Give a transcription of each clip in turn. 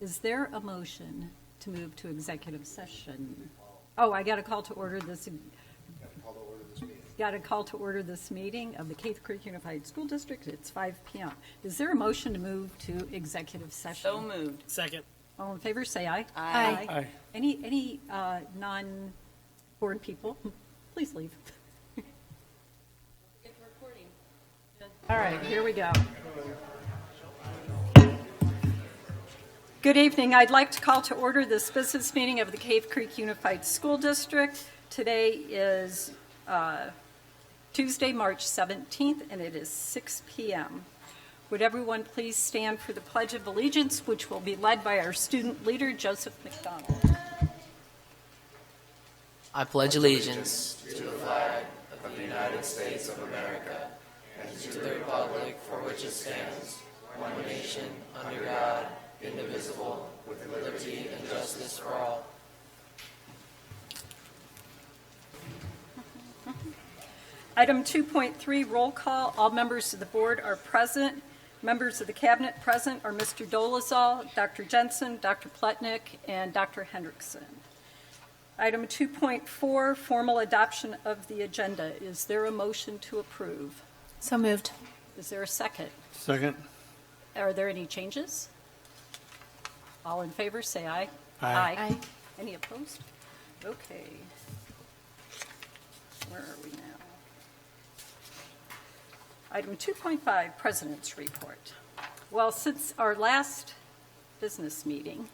Is there a motion to move to executive session? Oh, I got a call to order this. Got a call to order this meeting of the Cave Creek Unified School District. It's 5 p.m. Is there a motion to move to executive session? So moved. Second. All in favor, say aye. Aye. Aye. Any non-board people, please leave. It's recording. All right, here we go. Good evening. I'd like to call to order this business meeting of the Cave Creek Unified School District. Today is Tuesday, March 17th, and it is 6 p.m. Would everyone please stand for the Pledge of Allegiance, which will be led by our student leader, Joseph McDonald. I pledge allegiance to the flag of the United States of America and to the republic for which it stands, one nation, under God, indivisible, with liberty and justice for all. Item 2.3, roll call. All members of the board are present. Members of the cabinet present are Mr. Dolezal, Dr. Jensen, Dr. Plotnick, and Dr. Hendrickson. Item 2.4, formal adoption of the agenda. Is there a motion to approve? So moved. Is there a second? Second. Are there any changes? All in favor, say aye. Aye. Aye. Any opposed? Okay. Where are we now? Item 2.5, President's Report. Well, since our last business meeting,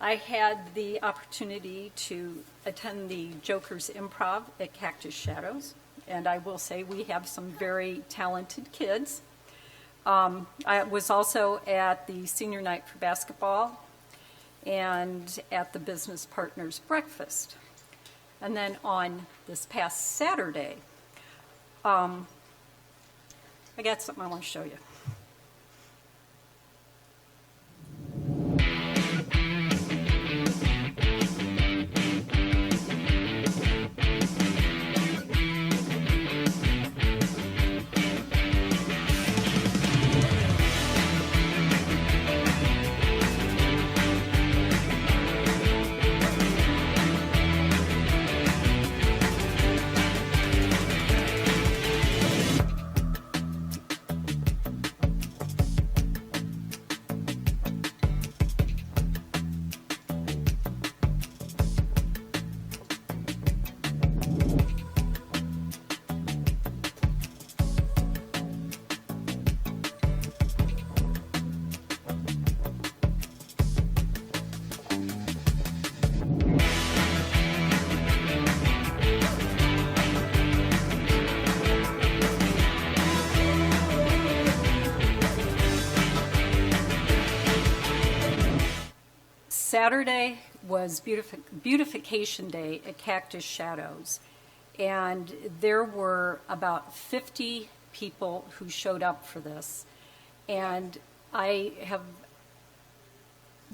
I had the opportunity to attend the Joker's Improv at Cactus Shadows, and I will say we have some very talented kids. I was also at the senior night for basketball and at the Business Partners Breakfast. And then on this past Saturday, I got something I want to show you. Saturday was beautification day at Cactus Shadows, and there were about 50 people who showed up for this. And I have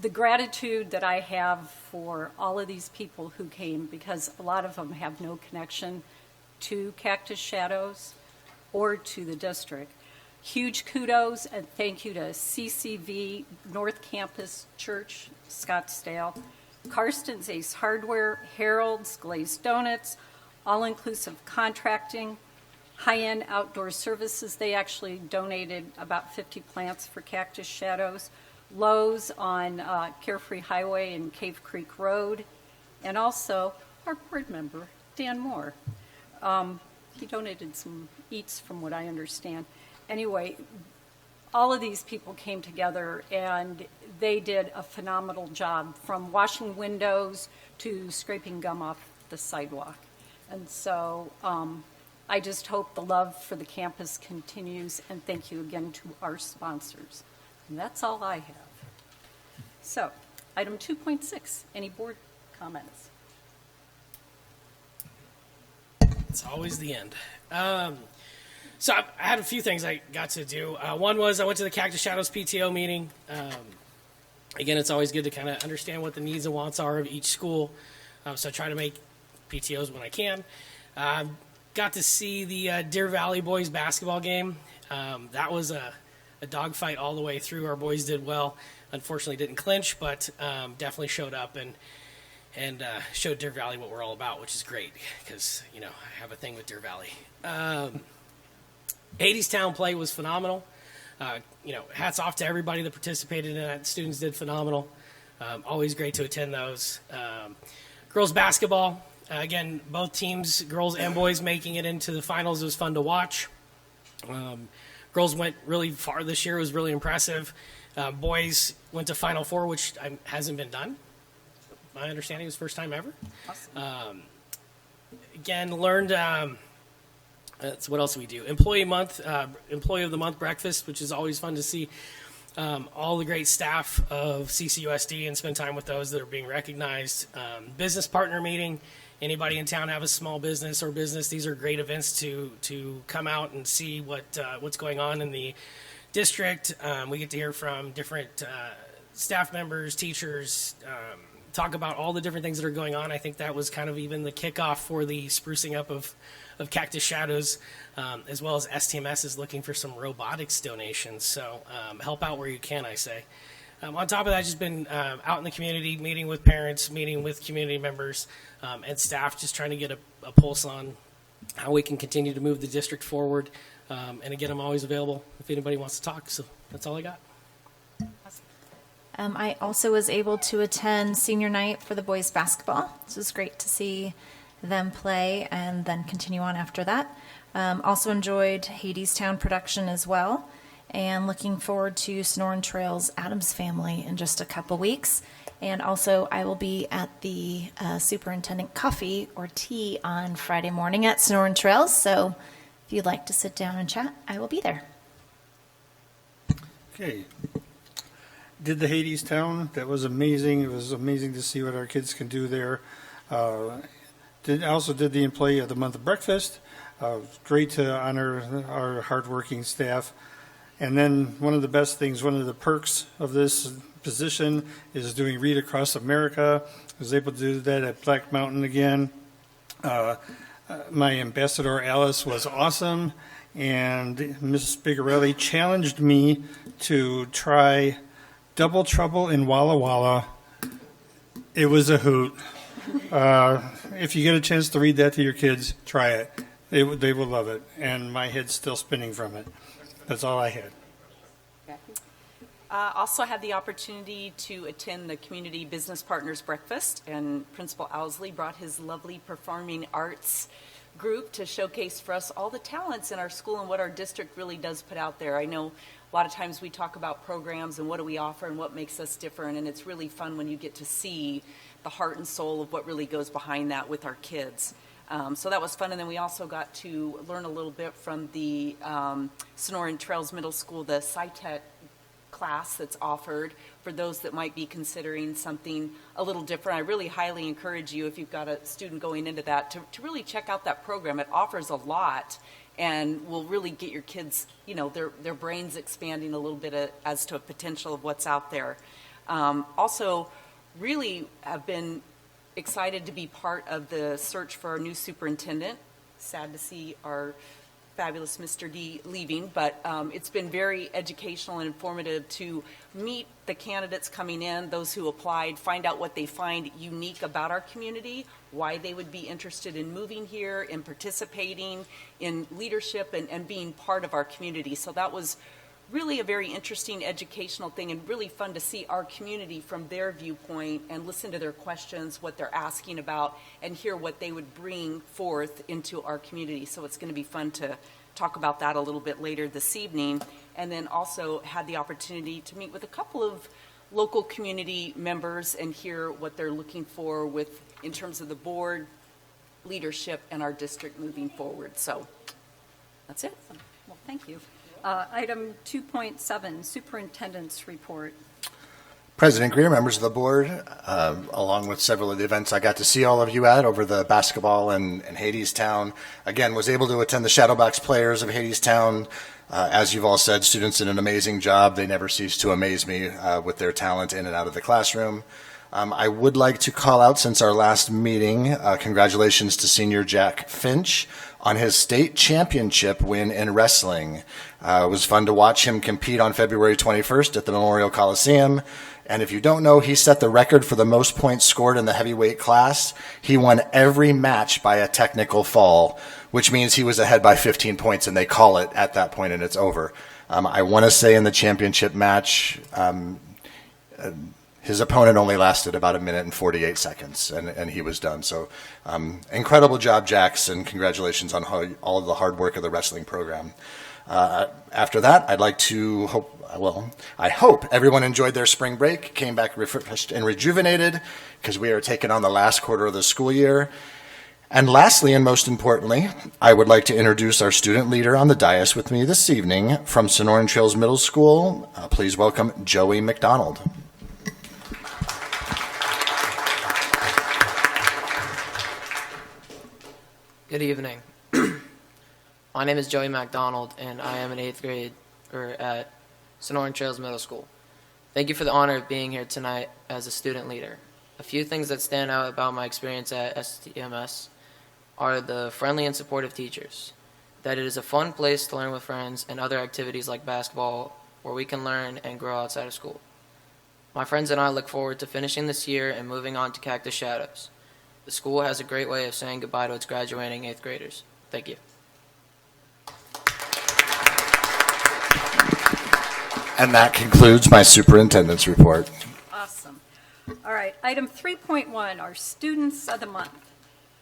the gratitude that I have for all of these people who came, because a lot of them have no connection to Cactus Shadows or to the district. Huge kudos and thank you to CCV, North Campus Church, Scottsdale, Karsten's Ace Hardware, Harold's Glazed Donuts, All-Inclusive Contracting, High-End Outdoor Services. They actually donated about 50 plants for Cactus Shadows. Lowe's on Carefree Highway and Cave Creek Road, and also our board member, Dan Moore. He donated some eats from what I understand. Anyway, all of these people came together and they did a phenomenal job, from washing windows to scraping gum off the sidewalk. And so I just hope the love for the campus continues, and thank you again to our sponsors. And that's all I have. So, item 2.6, any board comments? It's always the end. So I had a few things I got to do. One was I went to the Cactus Shadows PTO meeting. Again, it's always good to kind of understand what the needs and wants are of each school. So I try to make PTOs when I can. Got to see the Deer Valley boys basketball game. That was a dogfight all the way through. Our boys did well. Unfortunately, didn't clinch, but definitely showed up and showed Deer Valley what we're all about, which is great because, I have a thing with Deer Valley. Hadestown play was phenomenal. Hats off to everybody that participated in that. Students did phenomenal. Always great to attend those. Girls basketball, again, both teams, girls and boys, making it into the finals. It was fun to watch. Girls went really far this year. It was really impressive. Boys went to Final Four, which hasn't been done. My understanding is first time ever. Awesome. Again, learned. So what else do we do? Employee of the month breakfast, which is always fun to see all the great staff of CCUSD and spend time with those that are being recognized. Business partner meeting. Anybody in town have a small business or business? These are great events to come out and see what's going on in the district. We get to hear from different staff members, teachers, talk about all the different things that are going on. I think that was kind of even the kickoff for the sprucing up of Cactus Shadows, as well as STMS is looking for some robotics donations. So help out where you can, I say. On top of that, I've just been out in the community, meeting with parents, meeting with community members and staff, just trying to get a pulse on how we can continue to move the district forward. And again, I'm always available if anybody wants to talk. So that's all I got. I also was able to attend senior night for the boys basketball. So it was great to see them play and then continue on after that. Also enjoyed Hadestown production as well, and looking forward to Sonoran Trails Adams Family in just a couple weeks. And also I will be at the superintendent coffee or tea on Friday morning at Sonoran Trails. So if you'd like to sit down and chat, I will be there. Okay. Did the Hadestown. That was amazing. It was amazing to see what our kids can do there. Also did the Employee of the Month breakfast. Great to honor our hardworking staff. And then one of the best things, one of the perks of this position is doing Read Across America. I was able to do that at Black Mountain again. My ambassador Alice was awesome, and Mrs. Spigarelli challenged me to try Double Trouble in Walla Walla. It was a hoot. If you get a chance to read that to your kids, try it. They will love it. And my head's still spinning from it. That's all I had. Also had the opportunity to attend the Community Business Partners Breakfast, and Principal Owsley brought his lovely performing arts group to showcase for us all the talents in our school and what our district really does put out there. I know a lot of times we talk about programs and what do we offer and what makes us different, and it's really fun when you get to see the heart and soul of what really goes behind that with our kids. So that was fun, and then we also got to learn a little bit from the Sonoran Trails Middle School, the SciTech class that's offered for those that might be considering something a little different. I really highly encourage you, if you've got a student going into that, to really check out that program. It offers a lot and will really get your kids, their brains expanding a little bit as to a potential of what's out there. Also, really have been excited to be part of the search for our new superintendent. Sad to see our fabulous Mr. D leaving, but it's been very educational and informative to meet the candidates coming in, those who applied, find out what they find unique about our community, why they would be interested in moving here, in participating in leadership and being part of our community. So that was really a very interesting educational thing, and really fun to see our community from their viewpoint and listen to their questions, what they're asking about, and hear what they would bring forth into our community. So it's going to be fun to talk about that a little bit later this evening. And then also had the opportunity to meet with a couple of local community members and hear what they're looking for in terms of the board, leadership, and our district moving forward. So that's it. Well, thank you. Item 2.7, Superintendent's Report. President Greer, members of the board, along with several of the events I got to see all of you at over the basketball and Hadestown. Again, was able to attend the Shadowbox Players of Hadestown. As you've all said, students did an amazing job. They never cease to amaze me with their talent in and out of the classroom. I would like to call out, since our last meeting, congratulations to senior Jack Finch on his state championship win in wrestling. It was fun to watch him compete on February 21st at the Memorial Coliseum. And if you don't know, he set the record for the most points scored in the heavyweight class. He won every match by a technical fall, which means he was ahead by 15 points, and they call it at that point and it's over. I want to say in the championship match, his opponent only lasted about 1 minute and 48 seconds, and he was done. So incredible job, Jax, and congratulations on all of the hard work of the wrestling program. After that, I hope everyone enjoyed their spring break, came back refreshed and rejuvenated, because we are taking on the last quarter of the school year. And lastly, and most importantly, I would like to introduce our student leader on the dais with me this evening from Sonoran Trails Middle School. Please welcome Joey McDonald. Good evening. My name is Joey MacDonald, and I am in 8th grade at Sonoran Trails Middle School. Thank you for the honor of being here tonight as a student leader. A few things that stand out about my experience at STMS are the friendly and supportive teachers, that it is a fun place to learn with friends, and other activities like basketball where we can learn and grow outside of school. My friends and I look forward to finishing this year and moving on to Cactus Shadows. The school has a great way of saying goodbye to its graduating 8th graders. Thank you. And that concludes my superintendent's report. Awesome. All right, item 3.1, our Students of the Month.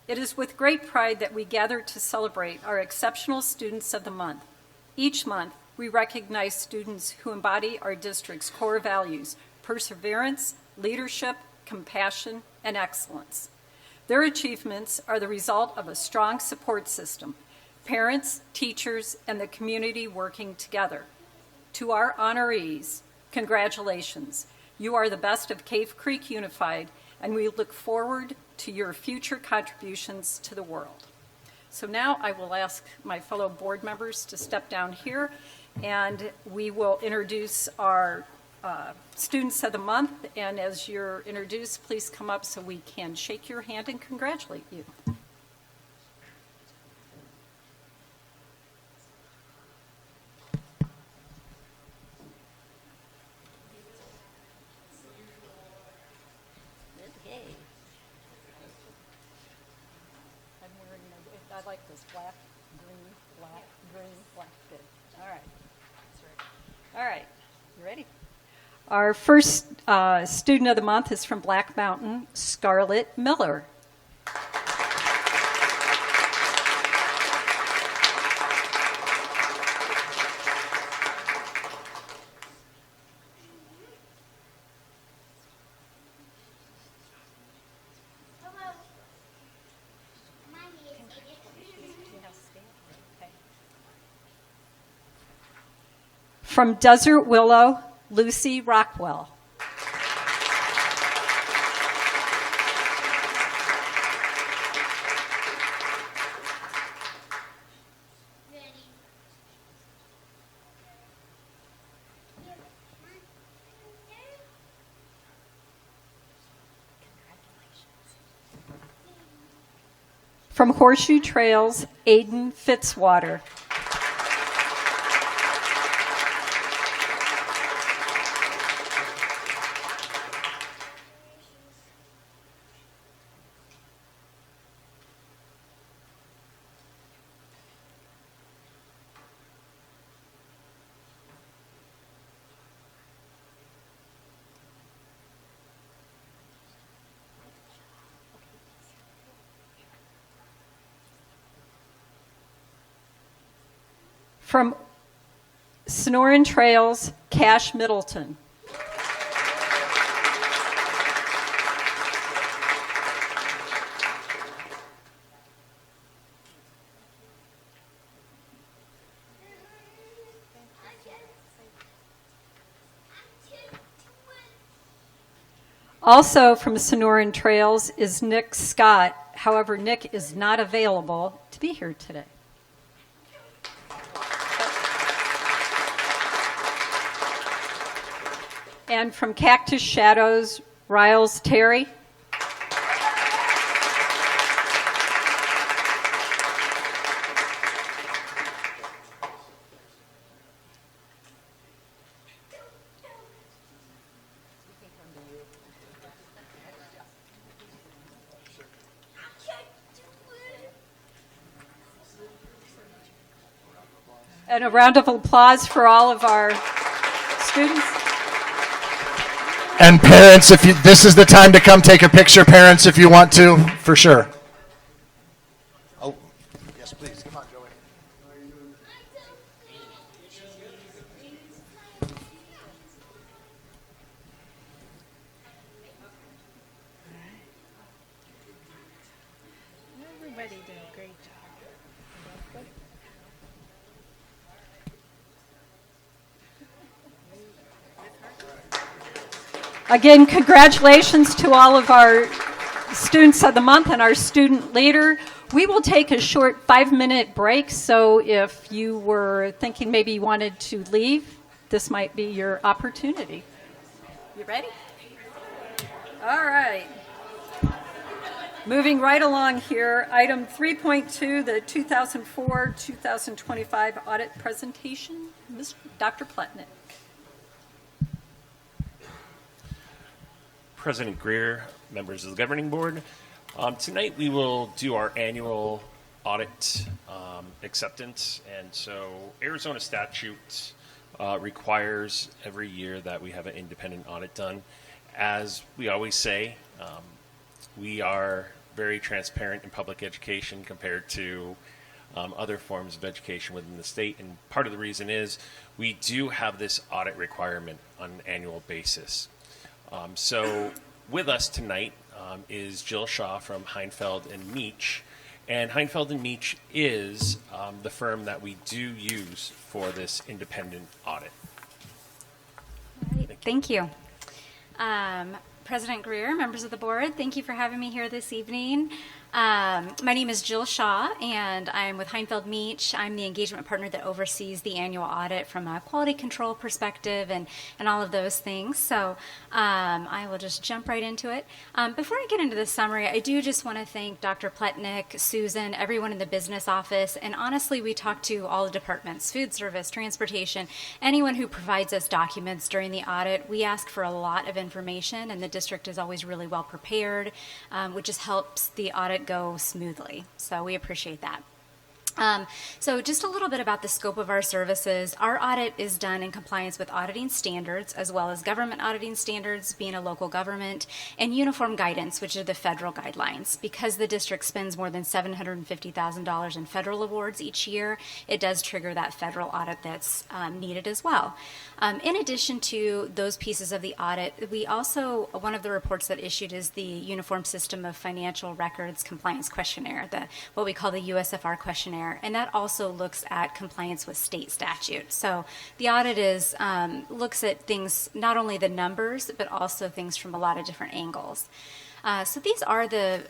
It is with great pride that we gather to celebrate our exceptional Students of the Month. Each month, we recognize students who embody our district's core values: perseverance, leadership, compassion, and excellence. Their achievements are the result of a strong support system, parents, teachers, and the community working together. To our honorees, congratulations. You are the best of Cave Creek Unified, and we look forward to your future contributions to the world. So now I will ask my fellow board members to step down here, and we will introduce our Students of the Month. And as you're introduced, please come up so we can shake your hand and congratulate you. I like this black, green, black. Good. All right. All right. You ready? Our first student of the month is from Black Mountain, Scarlett Miller. From Desert Willow, Lucy Rockwell. From Horseshoe Trails, Aiden Fitzwater. From Sonoran Trails, Cash Middleton. Also from Sonoran Trails is Nick Scott. However, Nick is not available to be here today. And from Cactus Shadows, Riles Terry. And a round of applause for all of our students. And parents, this is the time to come take a picture, parents, if you want to, for sure. Oh, yes, please. Come on, Joey. Everybody did a great job. Again, congratulations to all of our students of the month and our student leader. We will take a short 5-minute break, so if you were thinking maybe you wanted to leave, this might be your opportunity. You ready? All right. Moving right along here, item 3.2, the 2004-2025 audit presentation. Dr. Plotnick. President Greer, members of the governing board. Tonight we will do our annual audit acceptance, and so Arizona statute requires every year that we have an independent audit done. As we always say, we are very transparent in public education compared to other forms of education within the state, and part of the reason is we do have this audit requirement on an annual basis. So with us tonight is Jill Shaw from Heinfeld and Meach. And Heinfeld and Meach is the firm that we do use for this independent audit. All right, thank you. President Greer, members of the board, thank you for having me here this evening. My name is Jill Shaw, and I'm with Heinfeld Meach. I'm the engagement partner that oversees the annual audit from a quality control perspective and all of those things. So I will just jump right into it. Before I get into the summary, I do just want to thank Dr. Plotnick, Susan, everyone in the business office, and honestly, we talk to all the departments, food service, transportation, anyone who provides us documents during the audit. We ask for a lot of information, and the district is always really well prepared, which just helps the audit go smoothly. So we appreciate that. So just a little bit about the scope of our services. Our audit is done in compliance with auditing standards, as well as government auditing standards, being a local government, and uniform guidance, which are the federal guidelines. Because the district spends more than $750,000 in federal awards each year, it does trigger that federal audit that's needed as well. In addition to those pieces of the audit, we also, one of the reports that issued is the Uniform System of Financial Records Compliance Questionnaire, what we call the USFR questionnaire. And that also looks at compliance with state statute. So the audit looks at things, not only the numbers, but also things from a lot of different angles. So these are the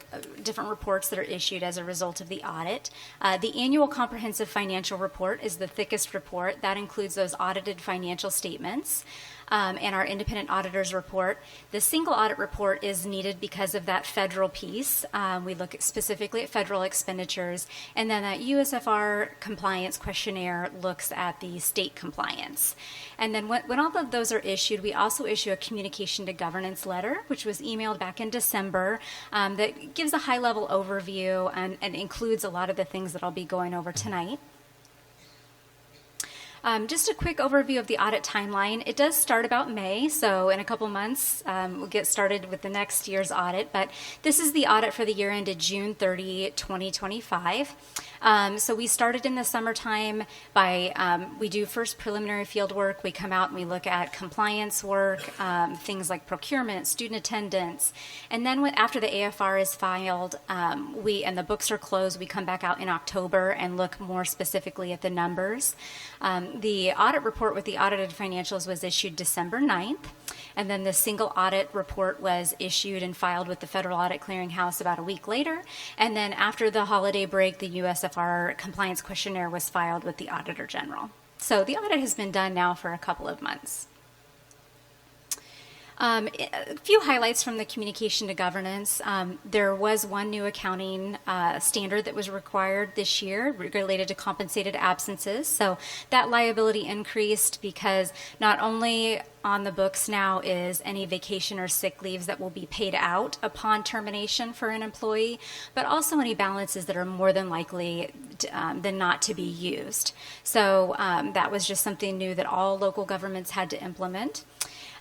different reports that are issued as a result of the audit. The annual comprehensive financial report is the thickest report. That includes those audited financial statements. And our independent auditor's report. The single audit report is needed because of that federal piece. We look specifically at federal expenditures, and then that USFR compliance questionnaire looks at the state compliance. And then when all of those are issued, we also issue a communication to governance letter, which was emailed back in December, that gives a high-level overview and includes a lot of the things that I'll be going over tonight. Just a quick overview of the audit timeline. It does start about May, so in a couple months we'll get started with the next year's audit, but this is the audit for the year ended June 30, 2025. So we started in the summertime by, we do first preliminary field work, we come out and we look at compliance work, things like procurement, student attendance, and then after the AFR is filed and the books are closed, we come back out in October and look more specifically at the numbers. The audit report with the audited financials was issued December 9th, and then the single audit report was issued and filed with the Federal Audit Clearinghouse about a week later, and then after the holiday break, the USFR compliance questionnaire was filed with the Auditor General. So the audit has been done now for a couple of months. A few highlights from the communication to governance. There was one new accounting standard that was required this year related to compensated absences. So that liability increased because not only on the books now is any vacation or sick leaves that will be paid out upon termination for an employee, but also any balances that are more than likely than not to be used. So that was just something new that all local governments had to implement.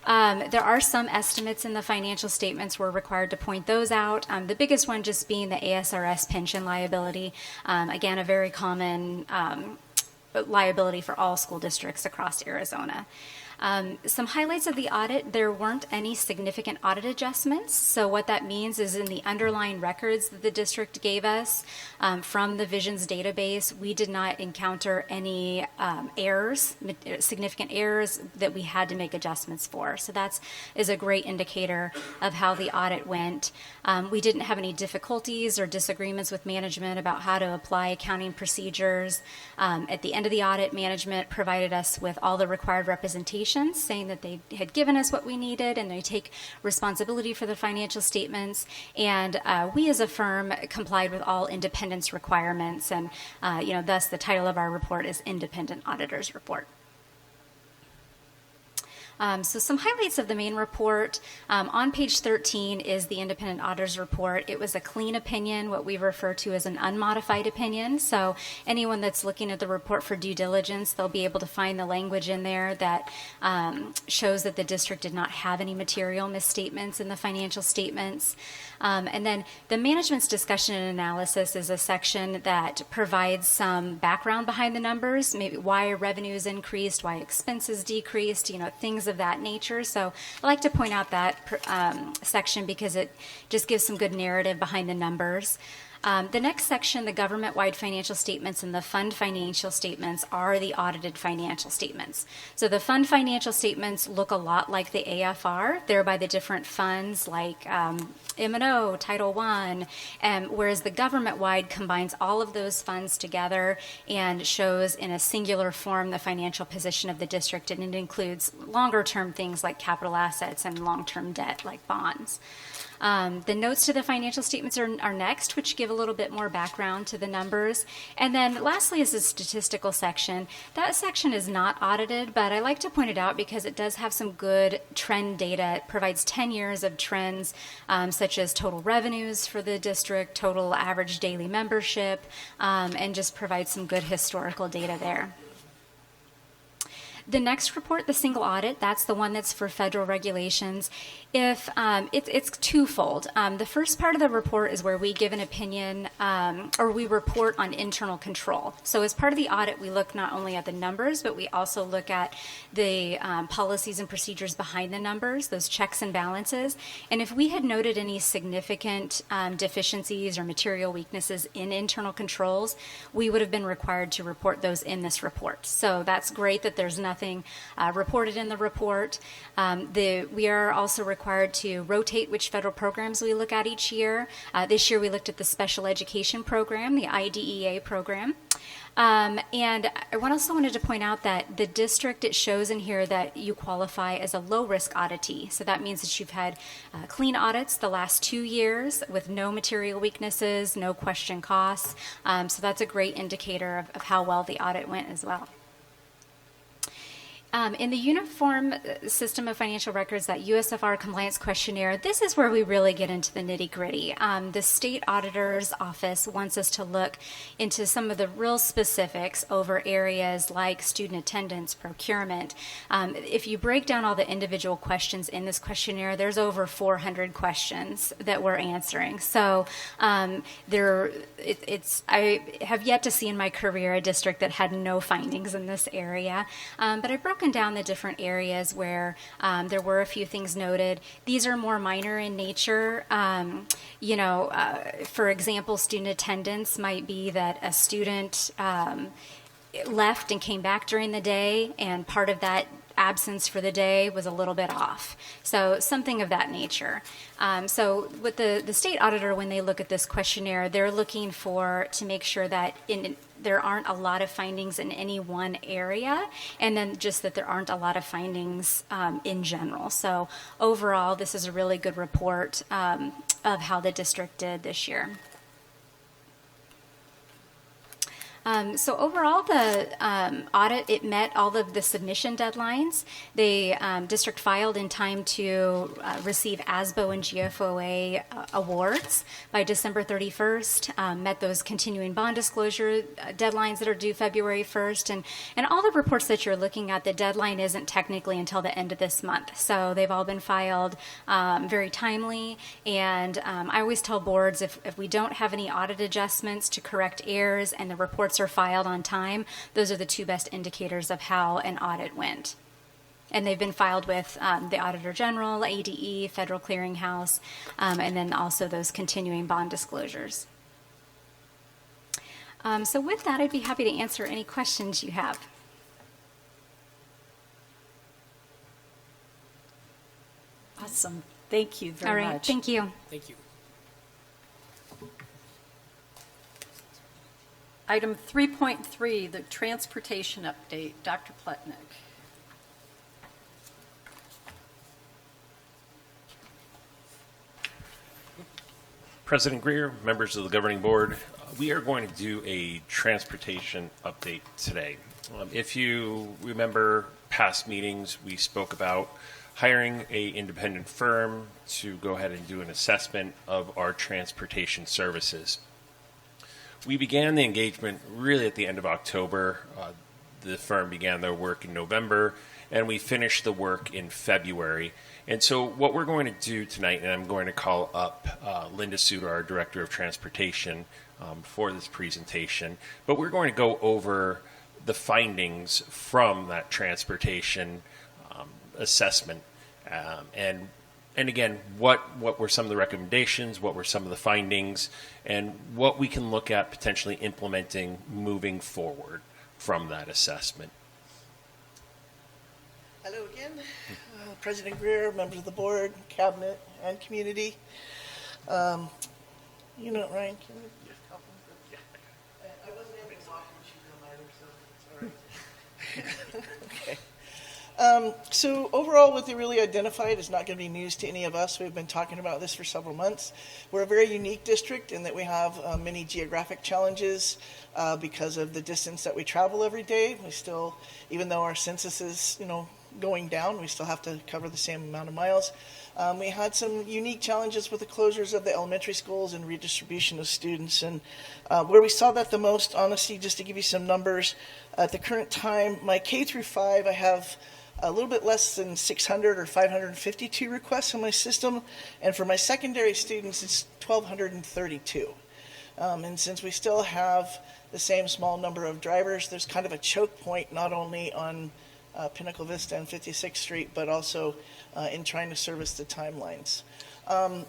There are some estimates in the financial statements. We're required to point those out. The biggest one just being the ASRS pension liability. Again, a very common liability for all school districts across Arizona. Some highlights of the audit: there weren't any significant audit adjustments. So what that means is in the underlying records that the district gave us from the Visions database, we did not encounter any errors, significant errors that we had to make adjustments for. So that is a great indicator of how the audit went. We didn't have any difficulties or disagreements with management about how to apply accounting procedures. At the end of the audit, management provided us with all the required representation, saying that they had given us what we needed and they take responsibility for the financial statements. And we as a firm complied with all independence requirements. And, thus the title of our report is Independent Auditor's Report. So some highlights of the main report. On page 13 is the Independent Auditor's Report. It was a clean opinion, what we refer to as an unmodified opinion. So anyone that's looking at the report for due diligence, they'll be able to find the language in there that shows that the district did not have any material misstatements in the financial statements. And then the management's discussion and analysis is a section that provides some background behind the numbers, maybe why revenues increased, why expenses decreased, things of that nature. So I like to point out that section because it just gives some good narrative behind the numbers. The next section, the government-wide financial statements and the fund financial statements, are the audited financial statements. So the fund financial statements look a lot like the AFR. They're by the different funds like M&O, Title I, whereas the government-wide combines all of those funds together and shows in a singular form the financial position of the district, and it includes longer-term things like capital assets and long-term debt like bonds. The notes to the financial statements are next, which give a little bit more background to the numbers. And then lastly is the statistical section. That section is not audited, but I like to point it out because it does have some good trend data. It provides 10 years of trends, such as total revenues for the district, total average daily membership, and just provides some good historical data there. The next report, the single audit, that's the one that's for federal regulations. If it's twofold. The first part of the report is where we give an opinion or we report on internal control. So as part of the audit, we look not only at the numbers, but we also look at the policies and procedures behind the numbers, those checks and balances. And if we had noted any significant deficiencies or material weaknesses in internal controls, we would have been required to report those in this report. So that's great that there's nothing reported in the report. We are also required to rotate which federal programs we look at each year. This year we looked at the special education program, the IDEA program. And I also wanted to point out that the district, it shows in here that you qualify as a low-risk auditee. So that means that you've had clean audits the last 2 years with no material weaknesses, no question costs. So that's a great indicator of how well the audit went as well. In the Uniform System of Financial Records, that USFR compliance questionnaire, this is where we really get into the nitty-gritty. The state auditor's office wants us to look into some of the real specifics over areas like student attendance, procurement. If you break down all the individual questions in this questionnaire, there's over 400 questions that we're answering. So I have yet to see in my career a district that had no findings in this area, but I broke down the different areas where there were a few things noted. These are more minor in nature. For example, student attendance might be that a student left and came back during the day, and part of that absence for the day was a little bit off. So something of that nature. So with the state auditor, when they look at this questionnaire, they're looking to make sure that there aren't a lot of findings in any one area, and then just that there aren't a lot of findings in general. So overall, this is a really good report of how the district did this year. So overall, the audit, it met all of the submission deadlines. The district filed in time to receive ASBO and GFOA awards by December 31st, met those continuing bond disclosure deadlines that are due February 1st, and all the reports that you're looking at, the deadline isn't technically until the end of this month. So they've all been filed very timely, and I always tell boards if we don't have any audit adjustments to correct errors and the reports are filed on time, those are the two best indicators of how an audit went. And they've been filed with the Auditor General, ADE, Federal Clearinghouse, and then also those continuing bond disclosures. So with that, I'd be happy to answer any questions you have. Awesome. Thank you very All right, much. thank you. Thank you. Item 3.3, the transportation update. Dr. Plotnick. President Greer, members of the governing board, we are going to do a transportation update today. If you remember past meetings, we spoke about hiring a independent firm to go ahead and do an assessment of our transportation services. We began the engagement really at the end of October. The firm began their work in November, and we finished the work in February. And so what we're going to do tonight, and I'm going to call up Linda Suter, our Director of Transportation, for this presentation, but we're going to go over the findings from that transportation assessment. And again, what were some of the recommendations, what were some of the findings, and what we can look at potentially implementing moving forward from that assessment. Hello again, President Greer, members of the board, cabinet, and community. Ryan, can you help him? I wasn't able to walk when she was either, so it's all right. Okay. So overall, what they really identified is not going to be news to any of us. We've been talking about this for several months. We're a very unique district in that we have many geographic challenges because of the distance that we travel every day. We still, even though our census is, going down, we still have to cover the same amount of miles. We had some unique challenges with the closures of the elementary schools and redistribution of students. And where we saw that the most, honestly, just to give you some numbers, at the current time, my K through 5, I have a little bit less than 600 or 552 requests on my system. And for my secondary students, it's 1,232. And since we still have the same small number of drivers, there's kind of a choke point, not only on Pinnacle Vista and 56th Street, but also in trying to service the timelines. I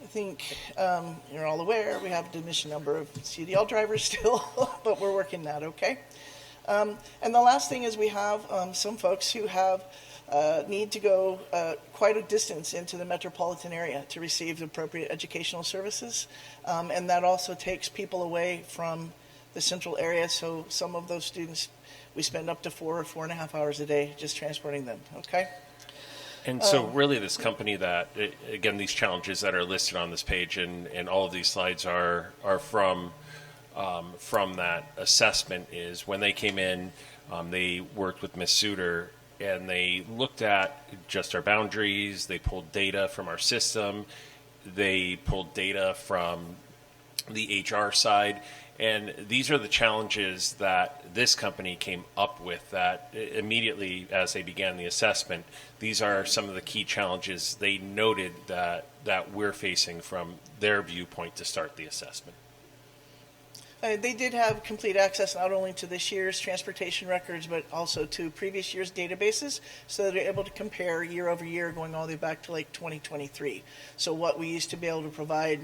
think you're all aware we have a diminishing number of CDL drivers still, but we're working that, okay? And the last thing is we have some folks who have need to go quite a distance into the metropolitan area to receive the appropriate educational services. And that also takes people away from the central area, so some of those students, we spend up to 4 or 4.5 hours a day just transporting them, okay? And so really this company that, again, these challenges that are listed on this page and all of these slides are from that assessment is when they came in, they worked with Ms. Suter and they looked at just our boundaries, they pulled data from our system, they pulled data from the HR side, and these are the challenges that this company came up with that immediately as they began the assessment. These are some of the key challenges they noted that we're facing from their viewpoint to start the assessment. They did have complete access not only to this year's transportation records, but also to previous year's databases, so that they're able to compare year over year, going all the way back to like 2023. So what we used to be able to provide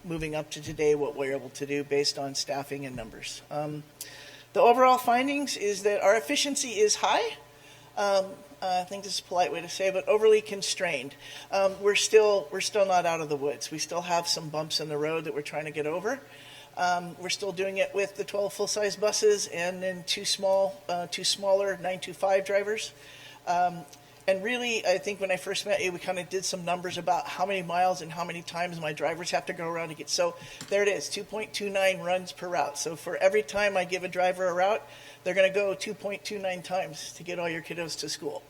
moving up to today, what we're able to do based on staffing and numbers. The overall findings is that our efficiency is high. I think this is a polite way to say, but overly constrained. We're still not out of the woods. We still have some bumps in the road that we're trying to get over. We're still doing it with the 12 full-size buses and then two smaller 925 drivers. And really, I think when I first met you, we kind of did some numbers about how many miles and how many times my drivers have to go around to get. So there it is, 2.29 runs per route. So for every time I give a driver a route, they're going to go 2.29 times to get all your kiddos to school.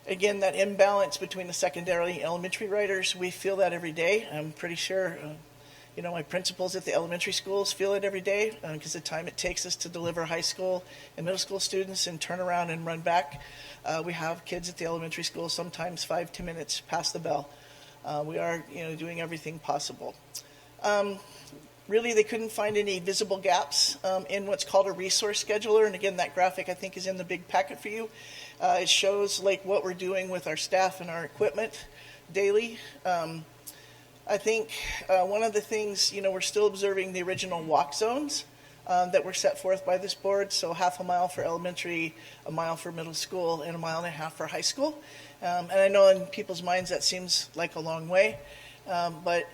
Again, that imbalance between the secondary and elementary riders, we feel that every day. I'm pretty sure, my principals at the elementary schools feel it every day because the time it takes us to deliver high school and middle school students and turn around and run back. We have kids at the elementary school sometimes 5-10 minutes past the bell. We are, doing everything possible. Really, they couldn't find any visible gaps in what's called a resource scheduler. And again, that graphic I think is in the big packet for you. It shows like what we're doing with our staff and our equipment daily. I think one of the things, we're still observing the original walk zones that were set forth by this board. So 1/2 mile for elementary, 1 mile for middle school, and 1.5 miles for high school. And I know in people's minds that seems like a long way, but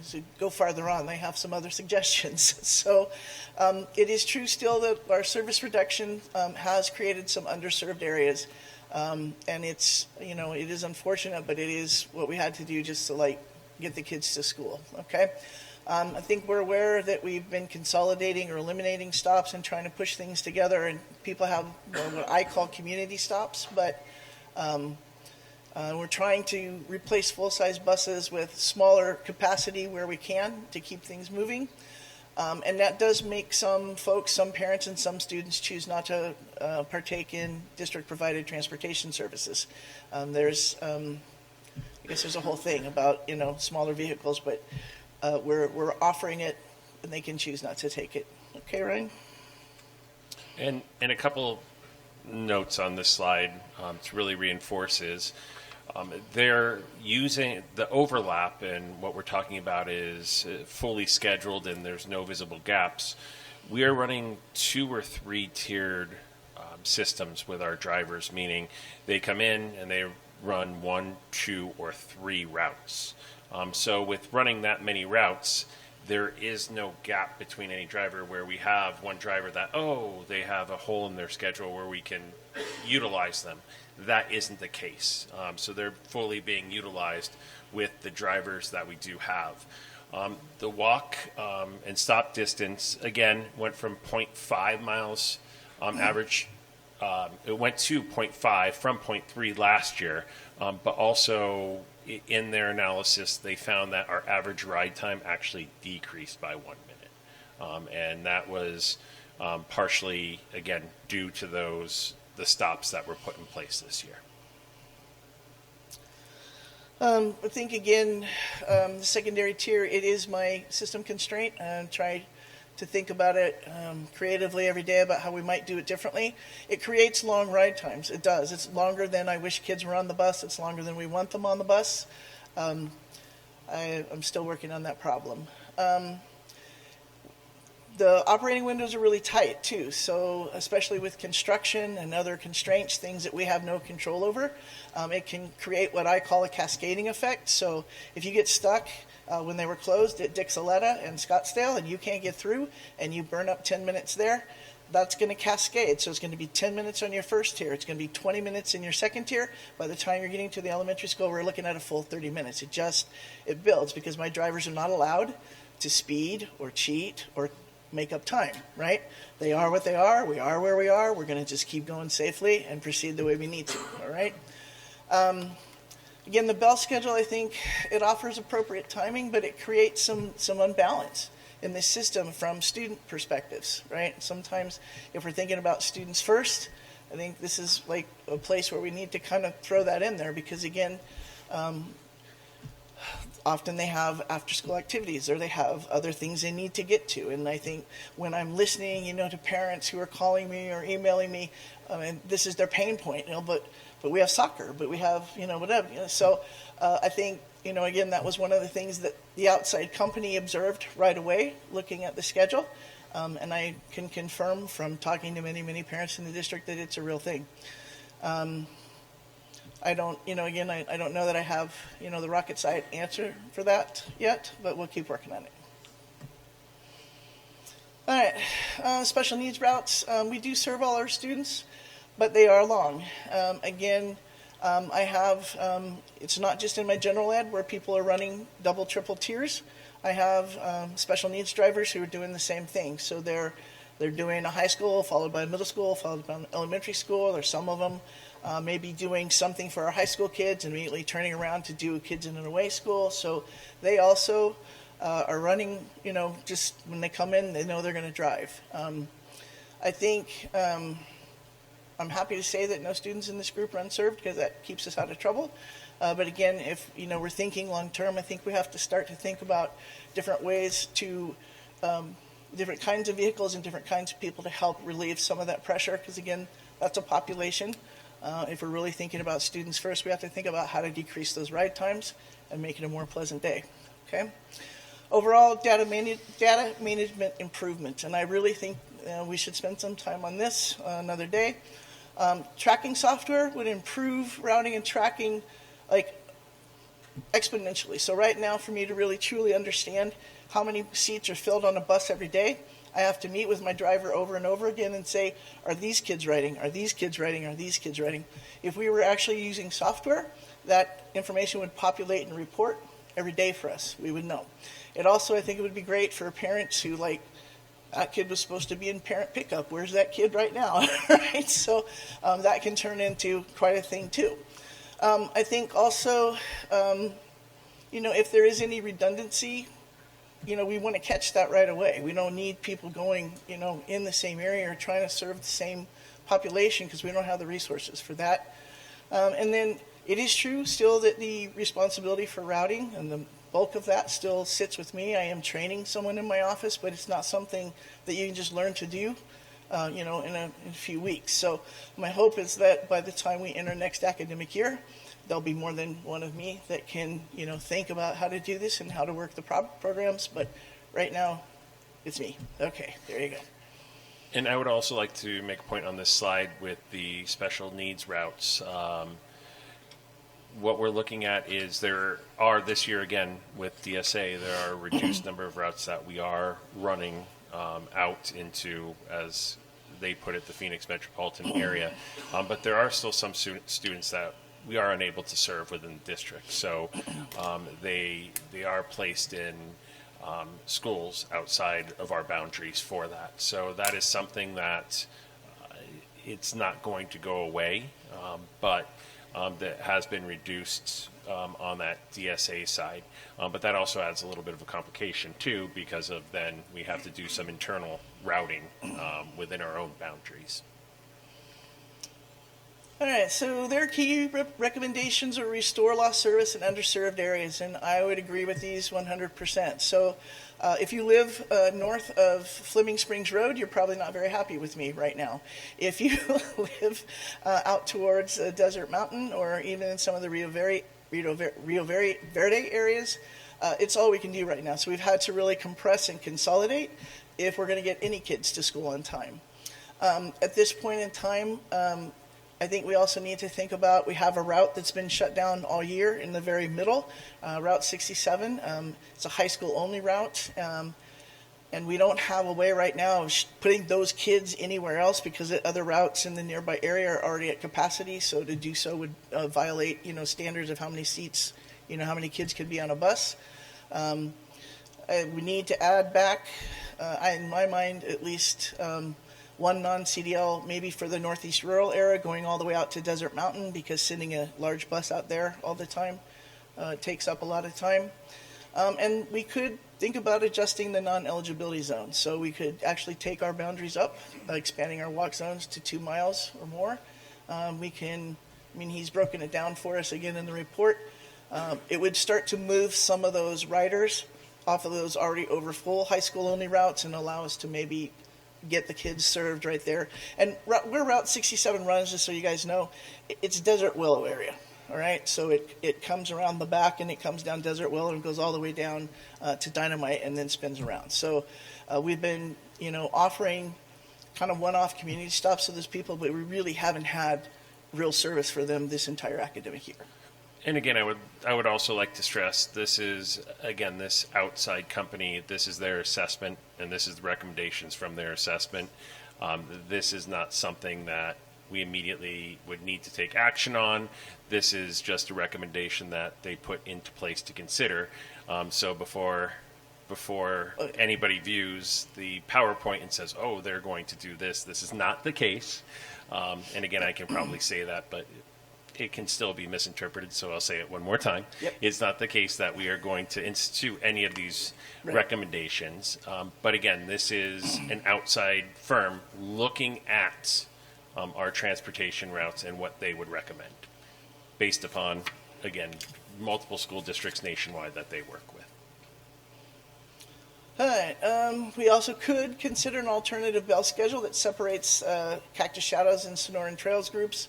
as you go farther on, they have some other suggestions. So it is true still that our service reduction has created some underserved areas. And it's, it is unfortunate, but it is what we had to do just to get the kids to school. Okay. I think we're aware that we've been consolidating or eliminating stops and trying to push things together, and people have what I call community stops, but we're trying to replace full-size buses with smaller capacity where we can to keep things moving. And that does make some folks, some parents, and some students choose not to partake in district-provided transportation services. I guess there's a whole thing about, smaller vehicles, but we're offering it, and they can choose not to take it. Okay, Ryan? And a couple notes on this slide to really reinforce is they're using the overlap, and what we're talking about is fully scheduled and there's no visible gaps. We are running 2 or 3 tiered systems with our drivers, meaning they come in and they run 1, 2, or 3 routes. So with running that many routes, there is no gap between any driver where we have one driver that, they have a hole in their schedule where we can utilize them. That isn't the case. So they're fully being utilized with the drivers that we do have. The walk and stop distance, again, went from 0.5 miles average. It went to 0.5 from 0.3 last year, but also in their analysis, they found that our average ride time actually decreased by 1 minute. And that was partially, again, due to the stops that were put in place this year. I think, again, the secondary tier, it is my system constraint. Try to think about it creatively every day about how we might do it differently. It creates long ride times. It does. It's longer than I wish kids were on the bus. It's longer than we want them on the bus. I'm still working on that problem. The operating windows are really tight too, so especially with construction and other constraints, things that we have no control over, it can create what I call a cascading effect. So if you get stuck when they were closed at Dixoletta and Scottsdale and you can't get through and you burn up 10 minutes there, that's going to cascade. So it's going to be 10 minutes on your first tier. It's going to be 20 minutes in your second tier. By the time you're getting to the elementary school, we're looking at a full 30 minutes. It builds because my drivers are not allowed to speed or cheat or make up time, right? They are what they are. We are where we are. We're going to just keep going safely and proceed the way we need to, all right? Again, the bell schedule, I think it offers appropriate timing, but it creates some unbalance in this system from student perspectives, right? Sometimes if we're thinking about students first, I think this is like a place where we need to kind of throw that in there because, again, often they have after-school activities or they have other things they need to get to. And I think when I'm listening, to parents who are calling me or emailing me, and this is their pain point, but we have soccer, but we have, whatever. So I think, again, that was one of the things that the outside company observed right away, looking at the schedule. And I can confirm from talking to many, many parents in the district that it's a real thing. I don't, again, I don't know that I have, the rocket science answer for that yet, but we'll keep working on it. All right, special needs routes. We do serve all our students, but they are long. Again, I have, it's not just in my general ed where people are running double, triple tiers. I have special needs drivers who are doing the same thing. So they're doing a high school, followed by a middle school, followed by an elementary school, or some of them maybe doing something for our high school kids and immediately turning around to do kids in an away school. So they also are running, just when they come in, they know they're going to drive. I think I'm happy to say that no students in this group are unserved because that keeps us out of trouble. But again, if we're thinking long term, I think we have to start to think about different ways to, different kinds of vehicles and different kinds of people to help relieve some of that pressure. Because again, that's a population. If we're really thinking about students first, we have to think about how to decrease those ride times and make it a more pleasant day. Okay. Overall, data management improvement, and I really think we should spend some time on this another day. Tracking software would improve routing and tracking exponentially. So right now, for me to really truly understand how many seats are filled on a bus every day, I have to meet with my driver over and over again and say, are these kids riding? Are these kids riding? Are these kids riding? If we were actually using software, that information would populate and report every day for us. We would know. It also, I think it would be great for parents who that kid was supposed to be in parent pickup. Where's that kid right now? Right? So that can turn into quite a thing too. I think also, if there is any redundancy, we want to catch that right away. We don't need people going, in the same area or trying to serve the same population because we don't have the resources for that. And then it is true still that the responsibility for routing and the bulk of that still sits with me. I am training someone in my office, but it's not something that you can just learn to do, in a few weeks. So my hope is that by the time we enter next academic year, there'll be more than one of me that can, think about how to do this and how to work the programs. But right now, it's me. Okay, there you go. And I would also like to make a point on this slide with the special needs routes. What we're looking at is there are this year again with DSA, there are a reduced number of routes that we are running out into, as they put it, the Phoenix metropolitan area. But there are still some students that we are unable to serve within the district. So they are placed in schools outside of our boundaries for that. So that is something that it's not going to go away, but that has been reduced on that DSA side. But that also adds a little bit of a complication too, because of then we have to do some internal routing within our own boundaries. All right, so their key recommendations are restore lost service in underserved areas, and I would agree with these 100%. So if you live north of Fleming Springs Road, you're probably not very happy with me right now. If you live out towards Desert Mountain or even in some of the Rio Verde areas, it's all we can do right now. So we've had to really compress and consolidate if we're going to get any kids to school on time. At this point in time, I think we also need to think about, we have a route that's been shut down all year in the very middle, Route 67. It's a high school only route, and we don't have a way right now of putting those kids anywhere else because the other routes in the nearby area are already at capacity. So to do so would violate, standards of how many seats, how many kids could be on a bus. We need to add back, in my mind, at least one non-CDL maybe for the Northeast rural area going all the way out to Desert Mountain, because sending a large bus out there all the time takes up a lot of time. And we could think about adjusting the non-eligibility zone. So we could actually take our boundaries up, expanding our walk zones to 2 miles or more. He's broken it down for us again in the report. It would start to move some of those riders off of those already over full high school only routes and allow us to maybe get the kids served right there. And where Route 67 runs, just so you guys know, it's Desert Willow area. All right, so it comes around the back and it comes down Desert Willow and goes all the way down to Dynamite and then spins around. So we've been offering kind of one-off community stuff so there's people, but we really haven't had real service for them this entire academic year. And again, I would also like to stress this is, again, this outside company, this is their assessment, and this is the recommendations from their assessment. This is not something that we immediately would need to take action on. This is just a recommendation that they put into place to consider. So before anybody views the PowerPoint and says, oh, they're going to do this, this is not the case. And again, I can probably say that, but it can still be misinterpreted, so I'll say it one more time. Yep. It's not the case that we are going to institute any of these Right. recommendations. But again, this is an outside firm looking at our transportation routes and what they would recommend based upon, again, multiple school districts nationwide that they work with. All right. We also could consider an alternative bell schedule that separates Cactus Shadows and Sonoran Trails groups.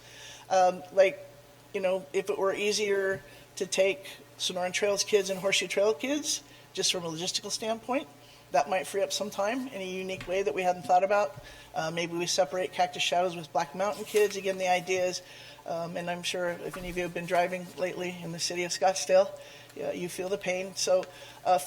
If it were easier to take Sonoran Trails kids and Horseshoe Trail kids, just from a logistical standpoint, that might free up some time in a unique way that we hadn't thought about. Maybe we separate Cactus Shadows with Black Mountain kids. Again, the idea is, and I'm sure if any of you have been driving lately in the city of Scottsdale, you feel the pain. So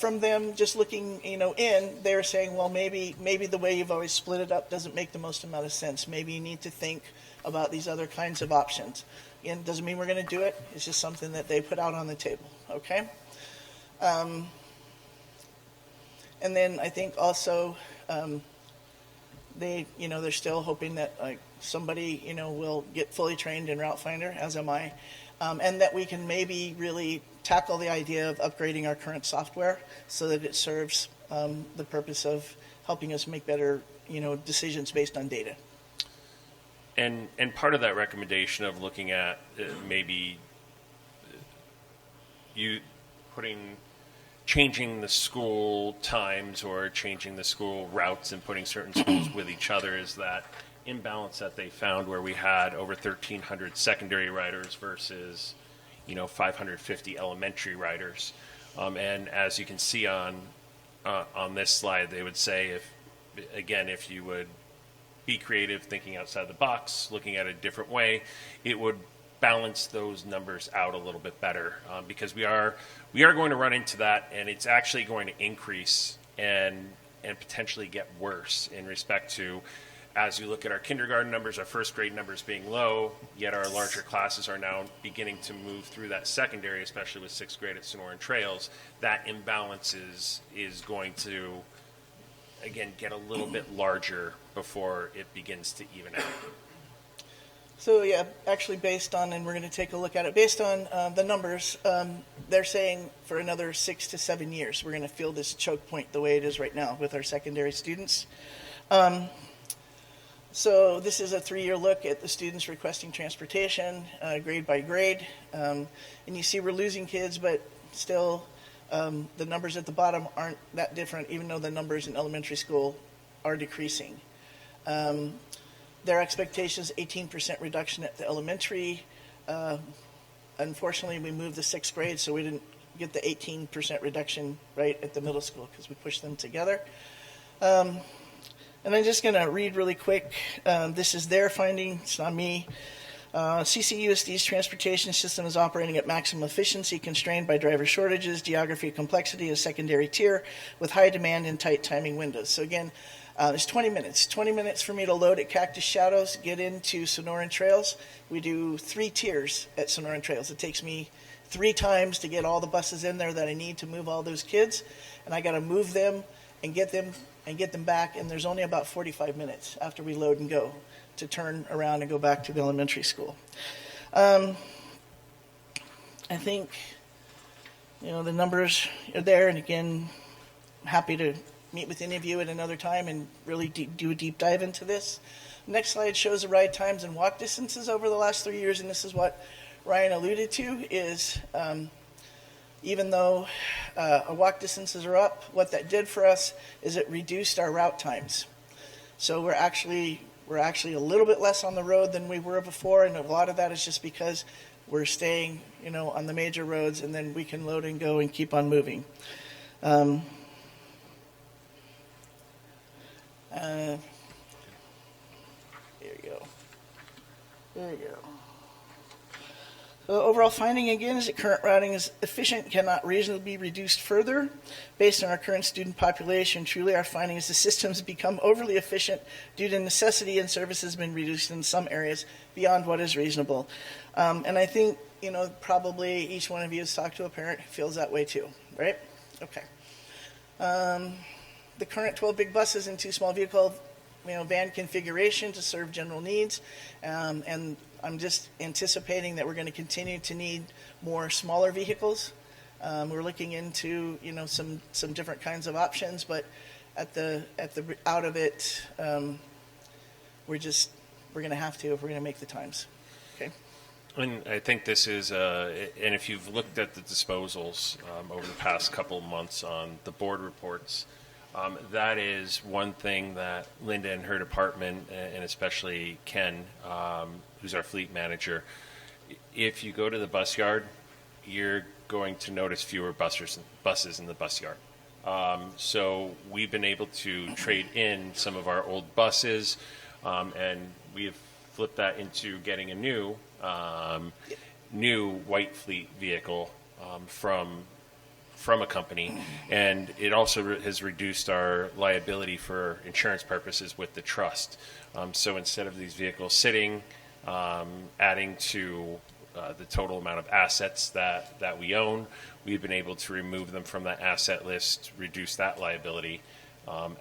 from them just looking, in, they're saying, well, maybe the way you've always split it up doesn't make the most amount of sense. Maybe you need to think about these other kinds of options. Again, doesn't mean we're going to do it. It's just something that they put out on the table, okay? And then I think also they're still hoping that somebody, will get fully trained in Route Finder, as am I, and that we can maybe really tackle the idea of upgrading our current software so that it serves the purpose of helping us make better, decisions based on data. And part of that recommendation of looking at maybe changing the school times or changing the school routes and putting certain schools with each other is that imbalance that they found where we had over 1,300 secondary riders versus 550 elementary riders. And as you can see on this slide, they would say if you would be creative, thinking outside the box, looking at it a different way, it would balance those numbers out a little bit better because we are going to run into that, and it's actually going to increase and potentially get worse in respect to, as you look at our kindergarten numbers, our first grade numbers being low, yet our larger classes are now beginning to move through that secondary, especially with sixth grade at Sonoran Trails. That imbalance is going to, again, get a little bit larger before it begins to even out. So yeah, actually based on, and we're going to take a look at it, based on the numbers, they're saying for another 6 to 7 years, we're going to feel this choke point the way it is right now with our secondary students. So this is a 3-year look at the students requesting transportation, grade by grade. And you see we're losing kids, but still the numbers at the bottom aren't that different, even though the numbers in elementary school are decreasing. Their expectations, 18% reduction at the elementary. Unfortunately, we moved the 6th grade, so we didn't get the 18% reduction right at the middle school because we pushed them together. And I'm just going to read really quick. This is their finding. It's not me. CCUSD's transportation system is operating at maximum efficiency, constrained by driver shortages, geography, complexity, a secondary tier with high demand and tight timing windows. So again, it's 20 minutes. 20 minutes for me to load at Cactus Shadows, get into Sonoran Trails. We do 3 tiers at Sonoran Trails. It takes me 3 times to get all the buses in there that I need to move all those kids, and I got to move them and get them back, and there's only about 45 minutes after we load and go to turn around and go back to the elementary school. I think, the numbers are there, and again, I'm happy to meet with any of you at another time and really do a deep dive into this. Next slide shows the ride times and walk distances over the last 3 years, and this is what Ryan alluded to, is even though our walk distances are up, what that did for us is it reduced our route times. So we're actually a little bit less on the road than we were before, and a lot of that is just because we're staying, on the major roads, and then we can load and go and keep on moving. There you go. There you go. The overall finding again is that current routing is efficient, cannot reasonably be reduced further. Based on our current student population, truly our finding is the system has become overly efficient due to necessity, and service has been reduced in some areas beyond what is reasonable. And I think, probably each one of you has talked to a parent who feels that way too, right? Okay. The current 12 big buses and 2 small vehicle van configuration to serve general needs, and I'm just anticipating that we're going to continue to need more smaller vehicles. We're looking into some different kinds of options, but at the out of it, we're going to have to if we're going to make the times. Okay. And I think this is, and if you've looked at the disposals over the past couple of months on the board reports, that is one thing that Linda and her department, and especially Ken, who's our fleet manager, if you go to the bus yard, you're going to notice fewer buses in the bus yard. So we've been able to trade in some of our old buses, and we've flipped that into getting a new white fleet vehicle from a company, and it also has reduced our liability for insurance purposes with the trust. So instead of these vehicles sitting, adding to the total amount of assets that we own, we've been able to remove them from that asset list, reduce that liability,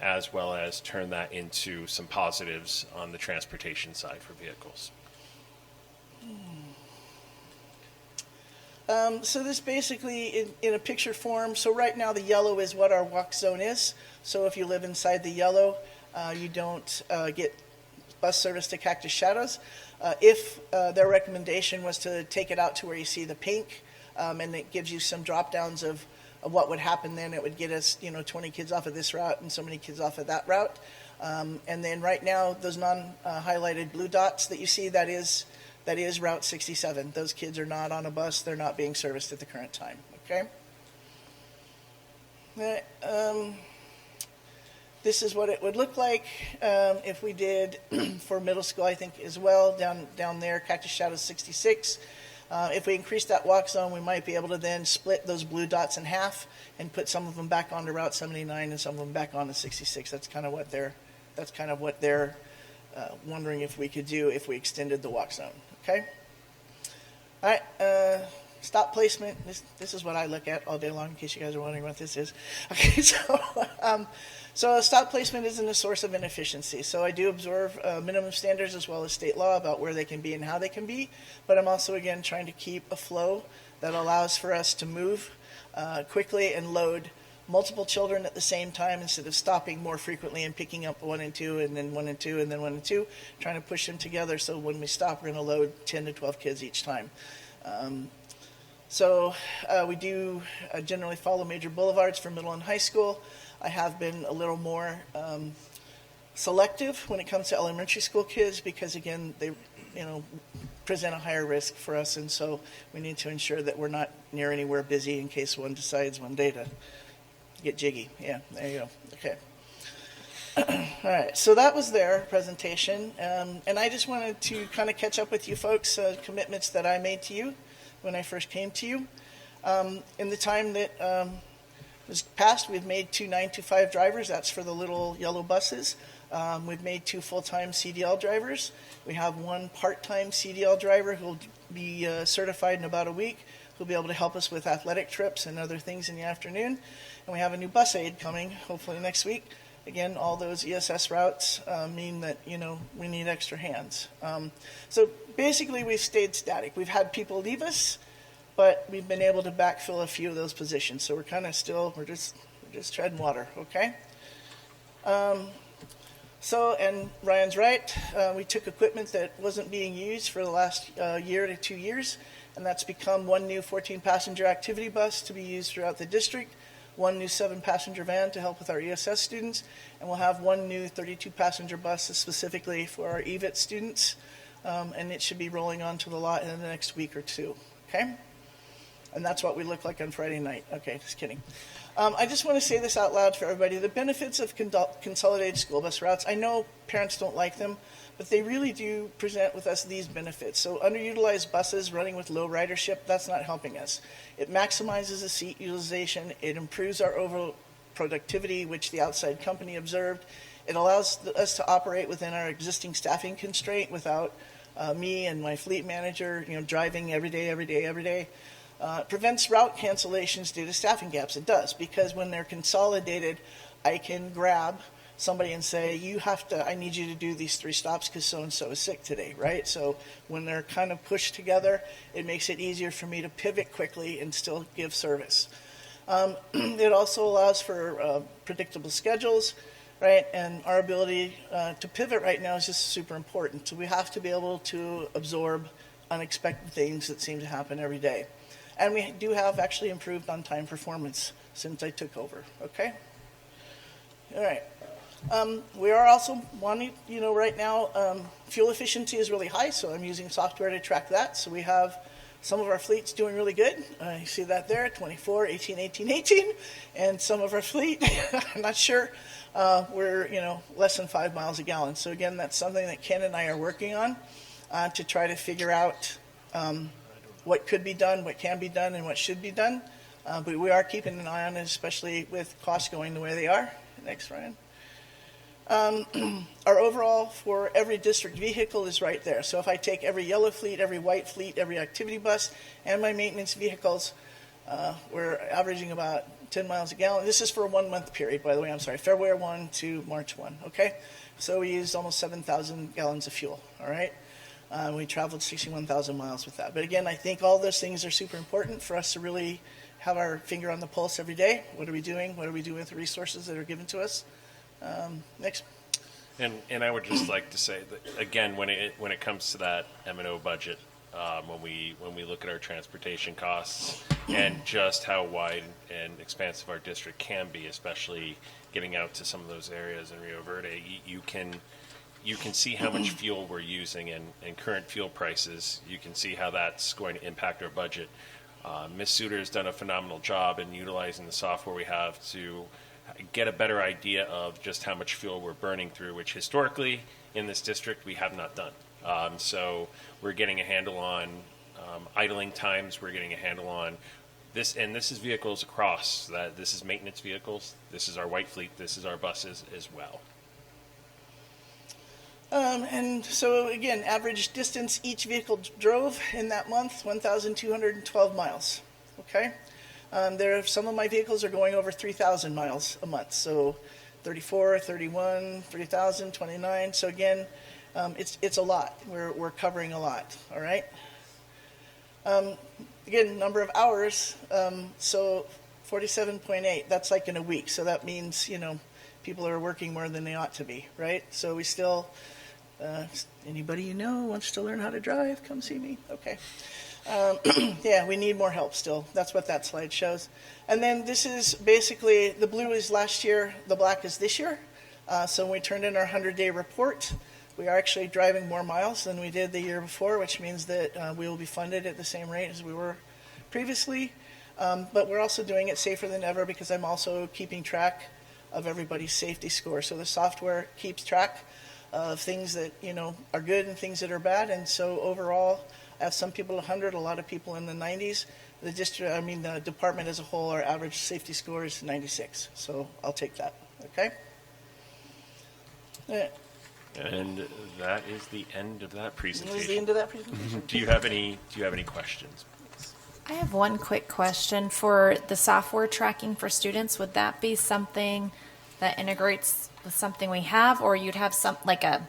as well as turn that into some positives on the transportation side for vehicles. So this basically in a picture form. So right now the yellow is what our walk zone is. So if you live inside the yellow, you don't get bus service to Cactus Shadows. If their recommendation was to take it out to where you see the pink, and it gives you some drop downs of what would happen then, it would get us 20 kids off of this route and so many kids off of that route. And then right now those non-highlighted blue dots that you see, that is Route 67. Those kids are not on a bus. They're not being serviced at the current time. Okay. This is what it would look like if we did for middle school, I think, as well, down there, Cactus Shadows 66. If we increase that walk zone, we might be able to then split those blue dots in half and put some of them back onto Route 79 and some of them back onto 66. That's kind of what they're wondering if we could do if we extended the walk zone. Okay. All right. Stop placement. This is what I look at all day long, in case you guys are wondering what this is. Okay. So stop placement isn't a source of inefficiency. So I do observe minimum standards as well as state law about where they can be and how they can be. But I'm also, again, trying to keep a flow that allows for us to move quickly and load multiple children at the same time instead of stopping more frequently and picking up 1 and 2 and then 1 and 2 and then 1 and 2, trying to push them together so when we stop, we're going to load 10 to 12 kids each time. So we do generally follow major boulevards for middle and high school. I have been a little more selective when it comes to elementary school kids because, again, they present a higher risk for us, and so we need to ensure that we're not near anywhere busy in case one decides one day to get jiggy. Yeah, there you go. Okay. All right, so that was their presentation, and I just wanted to kind of catch up with you folks, commitments that I made to you when I first came to you. In the time that was passed, we've made 2 925 drivers. That's for the little yellow buses. We've made 2 full-time CDL drivers. We have 1 part-time CDL driver who will be certified in about a week, who'll be able to help us with athletic trips and other things in the afternoon. And we have a new bus aide coming, hopefully next week. Again, all those ESS routes mean that, we need extra hands. So basically, we've stayed static. We've had people leave us, but we've been able to backfill a few of those positions. So we're kind of still, we're just treading water, okay? And Ryan's right. We took equipment that wasn't being used for the last year to 2 years, and that's become 1 new 14-passenger activity bus to be used throughout the district, 1 new 7-passenger van to help with our ESS students, and we'll have 1 new 32-passenger bus specifically for our EVIT students, and it should be rolling onto the lot in the next week or 2, okay? And that's what we look like on Friday night. Okay, just kidding. I just want to say this out loud for everybody. The benefits of consolidated school bus routes, I know parents don't like them, but they really do present with us these benefits. So underutilized buses running with low ridership, that's not helping us. It maximizes the seat utilization. It improves our overall productivity, which the outside company observed. It allows us to operate within our existing staffing constraint without me and my fleet manager, driving every day. It prevents route cancellations due to staffing gaps. It does, because when they're consolidated, I can grab somebody and say, I need you to do these 3 stops because so-and-so is sick today, right? So when they're kind of pushed together, it makes it easier for me to pivot quickly and still give service. It also allows for predictable schedules, right? And our ability to pivot right now is just super important. So we have to be able to absorb unexpected things that seem to happen every day. And we do have actually improved on-time performance since I took over, okay? All right. We are also wanting, right now, fuel efficiency is really high, so I'm using software to track that. So we have some of our fleets doing really good. You see that there, 24, 18, 18, 18. And some of our fleet, I'm not sure, we're, less than 5 miles a gallon. So again, that's something that Ken and I are working on to try to figure out what could be done, what can be done, and what should be done. But we are keeping an eye on it, especially with costs going the way they are. Next, Ryan. Our overall for every district vehicle is right there. So if I take every yellow fleet, every white fleet, every activity bus, and my maintenance vehicles, we're averaging about 10 miles a gallon. This is for a 1-month period, by the way. I'm sorry, February 1 to March 1, okay? So we used almost 7,000 gallons of fuel, all right? We traveled 61,000 miles with that. But again, I think all those things are super important for us to really have our finger on the pulse every day. What are we doing? What are we doing with the resources that are given to us? Next. And I would just like to say that, again, when it comes to that M&O budget, when we look at our transportation costs and just how wide and expansive our district can be, especially getting out to some of those areas in Rio Verde, you can see how much fuel we're using, and current fuel prices, you can see how that's going to impact our budget. Ms. Suter has done a phenomenal job in utilizing the software we have to get a better idea of just how much fuel we're burning through, which historically in this district we have not done. So we're getting a handle on idling times, we're getting a handle on this, and this is vehicles across, that this is maintenance vehicles, this is our white fleet, this is our buses as well. And so again, average distance each vehicle drove in that month, 1,212 miles, okay? Some of my vehicles are going over 3,000 miles a month, so 34, 31, 3,000, 29. So again, it's a lot. We're covering a lot, all right? Again, number of hours, so 47.8, that's like in a week. So that means, people are working more than they ought to be, right? So we still, anybody wants to learn how to drive, come see me, okay. Yeah, we need more help still. That's what that slide shows. And then this is basically, the blue is last year, the black is this year. So when we turned in our 100-day report, we are actually driving more miles than we did the year before, which means that we will be funded at the same rate as we were previously. But we're also doing it safer than ever because I'm also keeping track of everybody's safety score. So the software keeps track of things that, are good and things that are bad. And so overall, I have some people 100, a lot of people in the 90s. The department as a whole, our average safety score is 96. So I'll take that, okay? Yeah. And that is the end of that presentation. That is the end of that presentation. Do you have any questions? I have one quick question for the software tracking for students. Would that be something that integrates with something we have, or you'd have some like a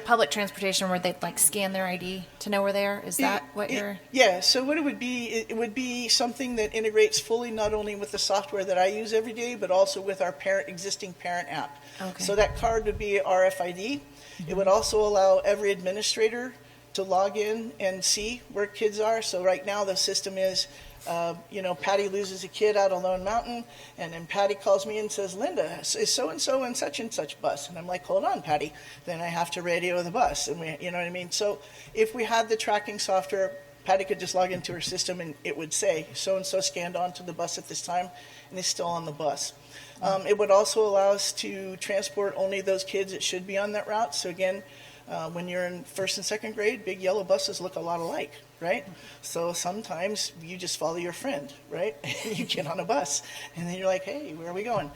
public transportation where they'd scan their ID to know where they are? Is that what you're? Yeah. So what it would be something that integrates fully not only with the software that I use every day, but also with our existing parent app. Okay. So that card would be RFID. Mm-hmm. It would also allow every administrator to log in and see where kids are. So right now the system is, Patty loses a kid out on Lone Mountain, and then Patty calls me and says, Linda, is so-and-so in such and such bus? And I'm like, hold on, Patty. Then I have to radio the bus, and you know what I mean? So if we had the tracking software Patty could just log into her system and it would say, so-and-so scanned onto the bus at this time and is still on the bus. It would also allow us to transport only those kids that should be on that route. So again, when you're in first and second grade, big yellow buses look a lot alike, right? So sometimes you just follow your friend, right? And you get on a bus and then you're like, hey, where are we going?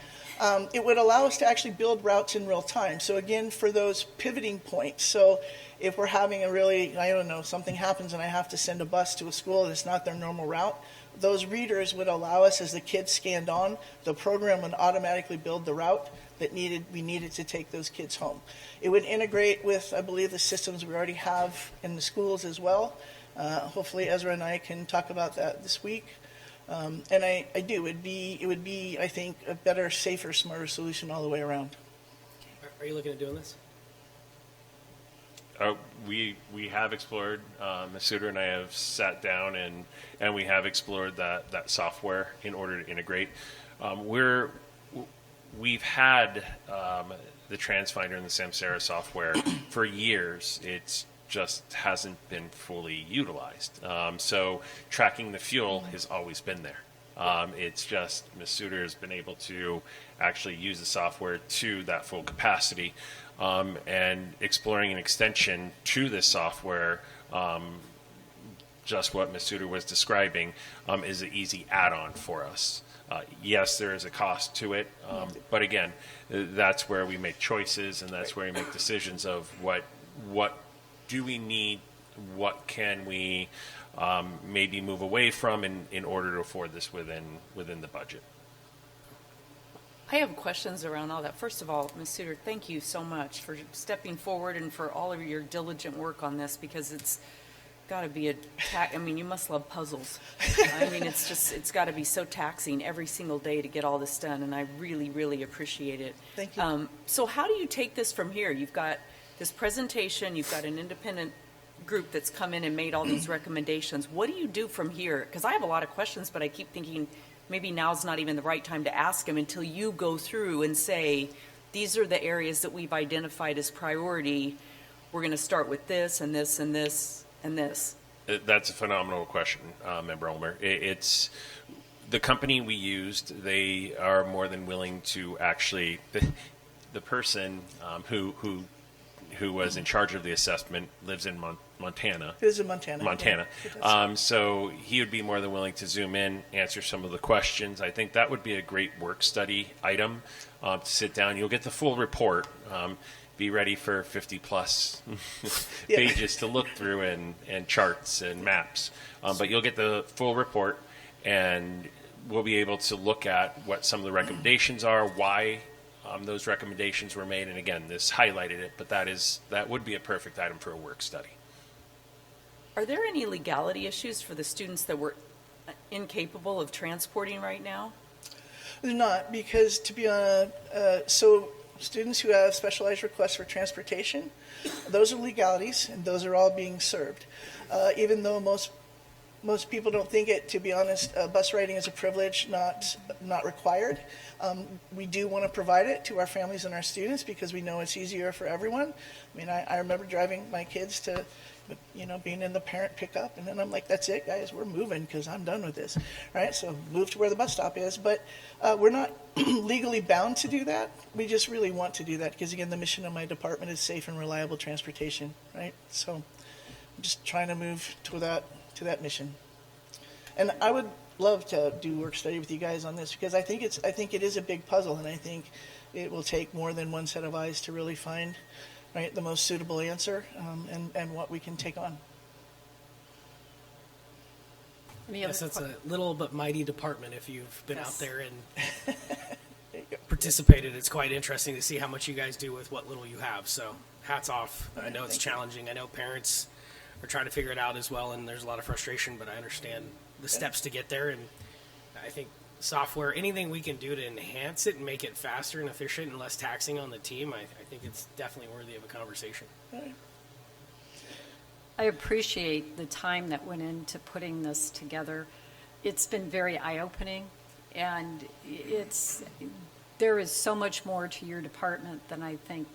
It would allow us to actually build routes in real time. So again, for those pivoting points. So if we're having a really, I don't know, something happens and I have to send a bus to a school that's not their normal route, those readers would allow us, as the kids scanned on, the program would automatically build the route that we needed to take those kids home. It would integrate with, I believe, the systems we already have in the schools as well. Hopefully Ezra and I can talk about that this week. And I do. It would be, I think, a better, safer, smarter solution all the way around. Are you looking at doing this? We have explored. Ms. Suter and I have sat down and we have explored that software in order to integrate. We've had the TransFinder and the Samsara software for years. It's just hasn't been fully utilized. So tracking the fuel has always been there. It's just Ms. Suter has been able to actually use the software to that full capacity, and exploring an extension to this software, just what Ms. Suter was describing, is an easy add-on for us. Yes, there is a cost to it, but again, that's where we make choices, and that's where we make decisions of what do we need, what can we maybe move away from in order to afford this within the budget. I have questions around all that. First of all, Ms. Suter, thank you so much for stepping forward and for all of your diligent work on this, because it's got to be I mean, you must love puzzles. I mean, it's got to be so taxing every single day to get all this done, and I really, really appreciate it. Thank you. So how do you take this from here? You've got this presentation, you've got an independent group that's come in and made all these recommendations. What do you do from here? Because I have a lot of questions, but I keep thinking maybe now's not even the right time to ask them until you go through and say, these are the areas that we've identified as priority. We're going to start with this and this and this and this. That's a phenomenal question, Member Ulmer. It's the company we used. They are more than willing to actually, the person who was in charge of the assessment lives in Montana. It is in Montana. Montana. Yeah, so he would be more than willing to zoom in, answer some of the questions. I think that would be a great work study item to sit down. You'll get the full report. Be ready for 50-plus pages to look through and charts and maps. But you'll get the full report, and we'll be able to look at what some of the recommendations are, why those recommendations were made. And again, this highlighted it, but that would be a perfect item for a work study. Are there any legality issues for the students that we're incapable of transporting right now? There's not, because to be honest, so students who have specialized requests for transportation, those are legalities, and those are all being served. Even though most people don't think it, to be honest, bus riding is a privilege, not required. We do want to provide it to our families and our students because we know it's easier for everyone. I mean, I remember driving my kids to, being in the parent pickup, and then I'm like, that's it, guys, we're moving because I'm done with this, right? So move to where the bus stop is, but we're not legally bound to do that. We just really want to do that because, again, the mission of my department is safe and reliable transportation, right? So I'm just trying to move to that mission. And I would love to do work study with you guys on this because I think it is a big puzzle, and I think it will take more than one set of eyes to really find the most suitable answer and what we can take on. Yes, it's a little but mighty department. If you've been out there and participated, it's quite interesting to see how much you guys do with what little you have. So hats off. I know it's challenging. I know parents are trying to figure it out as well, and there's a lot of frustration, but I understand the steps to get there. And I think software, anything we can do to enhance it and make it faster and efficient and less taxing on the team, I think it's definitely worthy of a conversation. I appreciate the time that went into putting this together. It's been very eye-opening, and there is so much more to your department than I think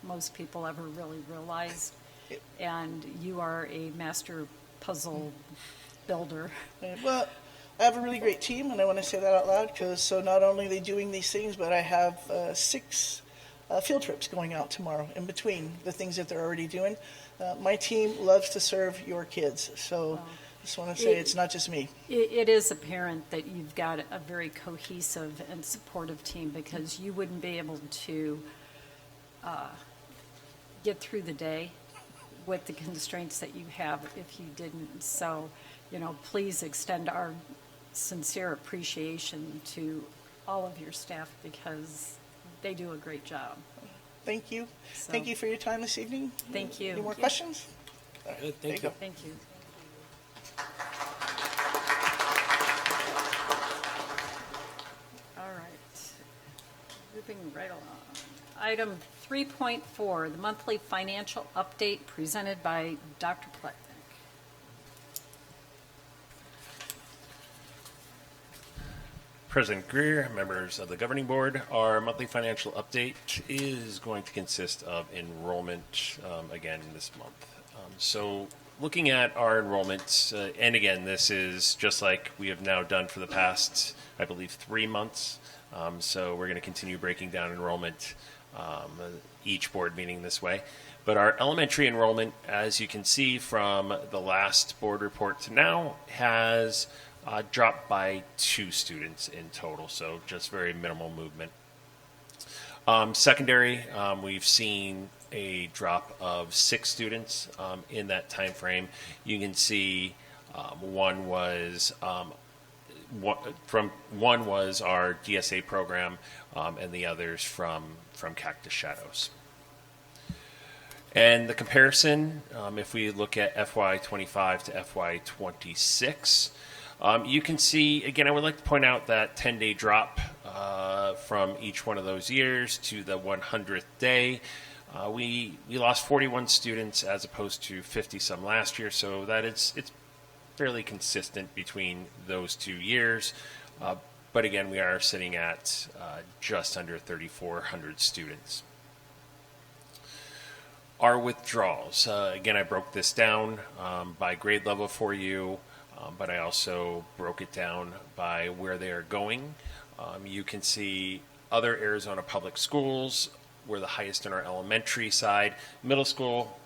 most people ever really realize. And you are a master puzzle builder. Well, I have a really great team, and I want to say that out loud because so not only are they doing these things, but I have 6 field trips going out tomorrow in between the things that they're already doing. My team loves to serve your kids, so just want to say it's not just me. It is apparent that you've got a very cohesive and supportive team because you wouldn't be able to get through the day with the constraints that you have if you didn't. So, please extend our sincere appreciation to all of your staff because they do a great job. Thank you. So- Thank you for your time this evening. Thank you. Any more questions? Good, There thank you. Thank you. All right. Moving right along. Item 3.4, the monthly financial update presented by Dr. Pletnick. President Greer, members of the governing board, our monthly financial update is going to consist of enrollment again this month. So looking at our enrollments, and again, this is just like we have now done for the past, I believe, 3 months. So we're going to continue breaking down enrollment each board meeting this way. But our elementary enrollment, as you can see from the last board report to now, has dropped by 2 students in total, so just very minimal movement. Secondary, we've seen a drop of 6 students in that time frame. You can see one was our DSA program, and the others from Cactus Shadows. And the comparison, if we look at FY25 to FY26, you can see, again, I would like to point out that 10-day drop from each one of those years to the 100th day. We lost 41 students as opposed to 50-some last year, so that it's fairly consistent between those 2 years. But again, we are sitting at just under 3,400 students. Our withdrawals, again, I broke this down by grade level for you. But I also broke it down by where they are going. You can see other Arizona public schools were the highest in our elementary side. Middle school,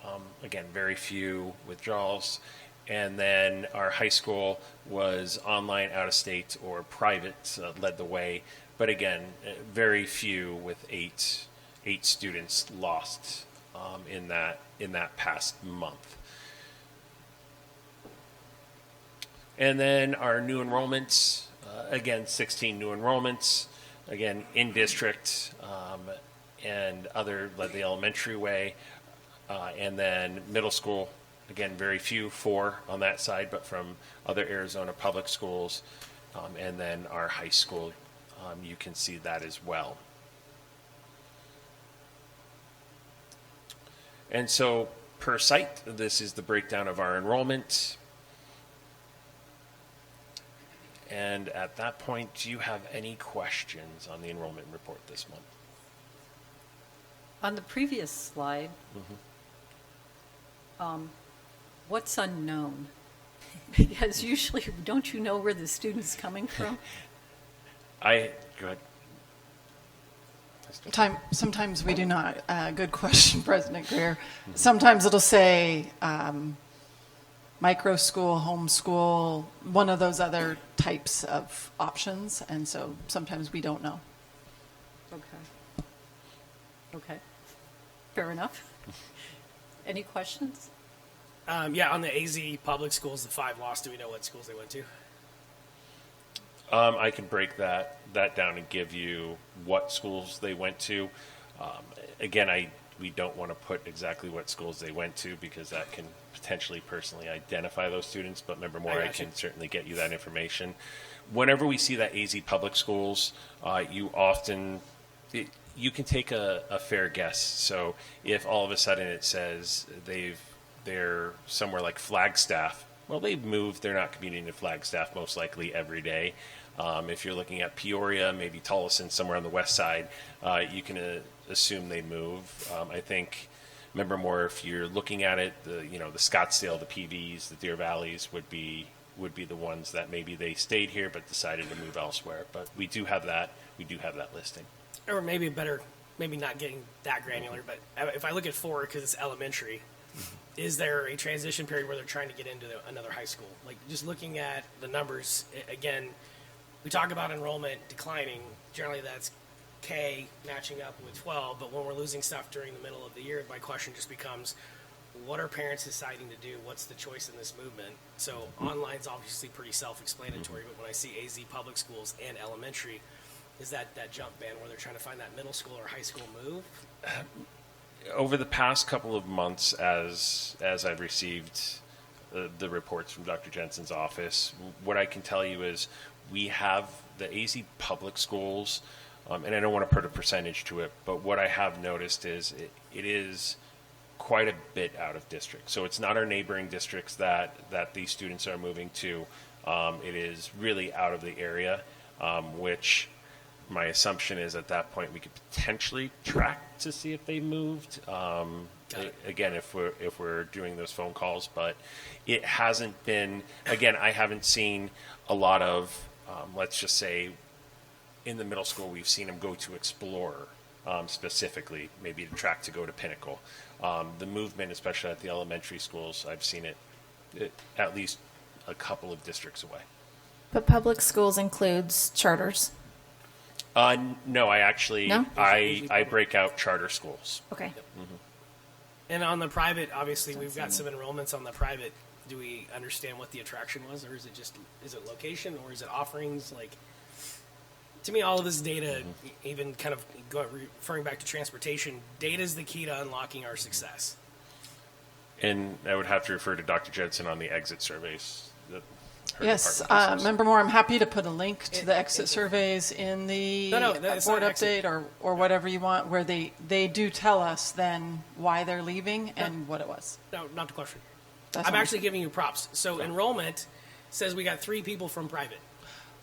again, very few withdrawals. And then our high school was online, out of state, or private led the way. But again, very few with eight students lost in that past month. And then our new enrollments, again, 16 new enrollments, again, in district and other led the elementary way. And then middle school, again, very few, 4 on that side, but from other Arizona public schools. And then our high school, you can see that as well. And so per site, this is the breakdown of our enrollment. And at that point, do you have any questions on the enrollment report this month? On the previous slide, what's unknown? Because usually, don't you know where the student's coming from? Go ahead. Sometimes we do not. Good question, President Greer. Sometimes it'll say micro school, homeschool, one of those other types of options, and so sometimes we don't know. Okay. Fair enough. Any questions? Yeah, on the AZ public schools, the 5 lost, do we know what schools they went to? I can break that down and give you what schools they went to. Again, we don't want to put exactly what schools they went to because that can potentially personally identify those students, but member Moore, I can certainly get you that information. Whenever we see that AZ public schools, you can take a fair guess. So if all of a sudden it says they're somewhere like Flagstaff, well, they've moved. They're not commuting to Flagstaff most likely every day. If you're looking at Peoria, maybe Tolleson, somewhere on the west side, you can assume they move. I think Remember more if you're looking at it, the Scottsdale, the PVs, the Deer Valleys would be the ones that maybe they stayed here but decided to move elsewhere. But we do have that listing. Or maybe better, maybe not getting that granular, but if I look at 4, because it's elementary, is there a transition period where they're trying to get into another high school? Like, just looking at the numbers, again, we talk about enrollment declining. Generally, that's K matching up with 12, but when we're losing stuff during the middle of the year, my question just becomes, what are parents deciding to do? What's the choice in this movement? So online's obviously pretty self-explanatory, but when I see AZ public schools and elementary, is that jump band where they're trying to find that middle school or high school move? Over the past couple of months, as I've received the reports from Dr. Jensen's office, what I can tell you is we have the AZ public schools, and I don't want to put a percentage to it, but what I have noticed is it is quite a bit out of district. So it's not our neighboring districts that these students are moving to. It is really out of the area, which my assumption is at that point we could potentially track to see if they moved. Again, if we're doing those phone calls, but it hasn't been. Again, I haven't seen a lot of. Let's just say, in the middle school, we've seen them go to Explorer specifically, maybe to track to go to Pinnacle. The movement, especially at the elementary schools, I've seen it at least a couple of districts away. But public schools includes charters. No, I actually, No? I break out charter schools. Okay. And on the private, obviously, we've got some enrollments on the private. Do we understand what the attraction was, or is it location, or is it offerings? Like, to me, all of this data, even kind of referring back to transportation, data is the key to unlocking our success. And I would have to refer to Dr. Jensen on the exit surveys. That her Yes, department does. Member Moore, I'm happy to put a link to the exit surveys in the No, that's board not update exit. or whatever you want, where they do tell us then why they're leaving and what it was. No, not the question. That's I'm all. actually giving you props. So enrollment says we got 3 people from private.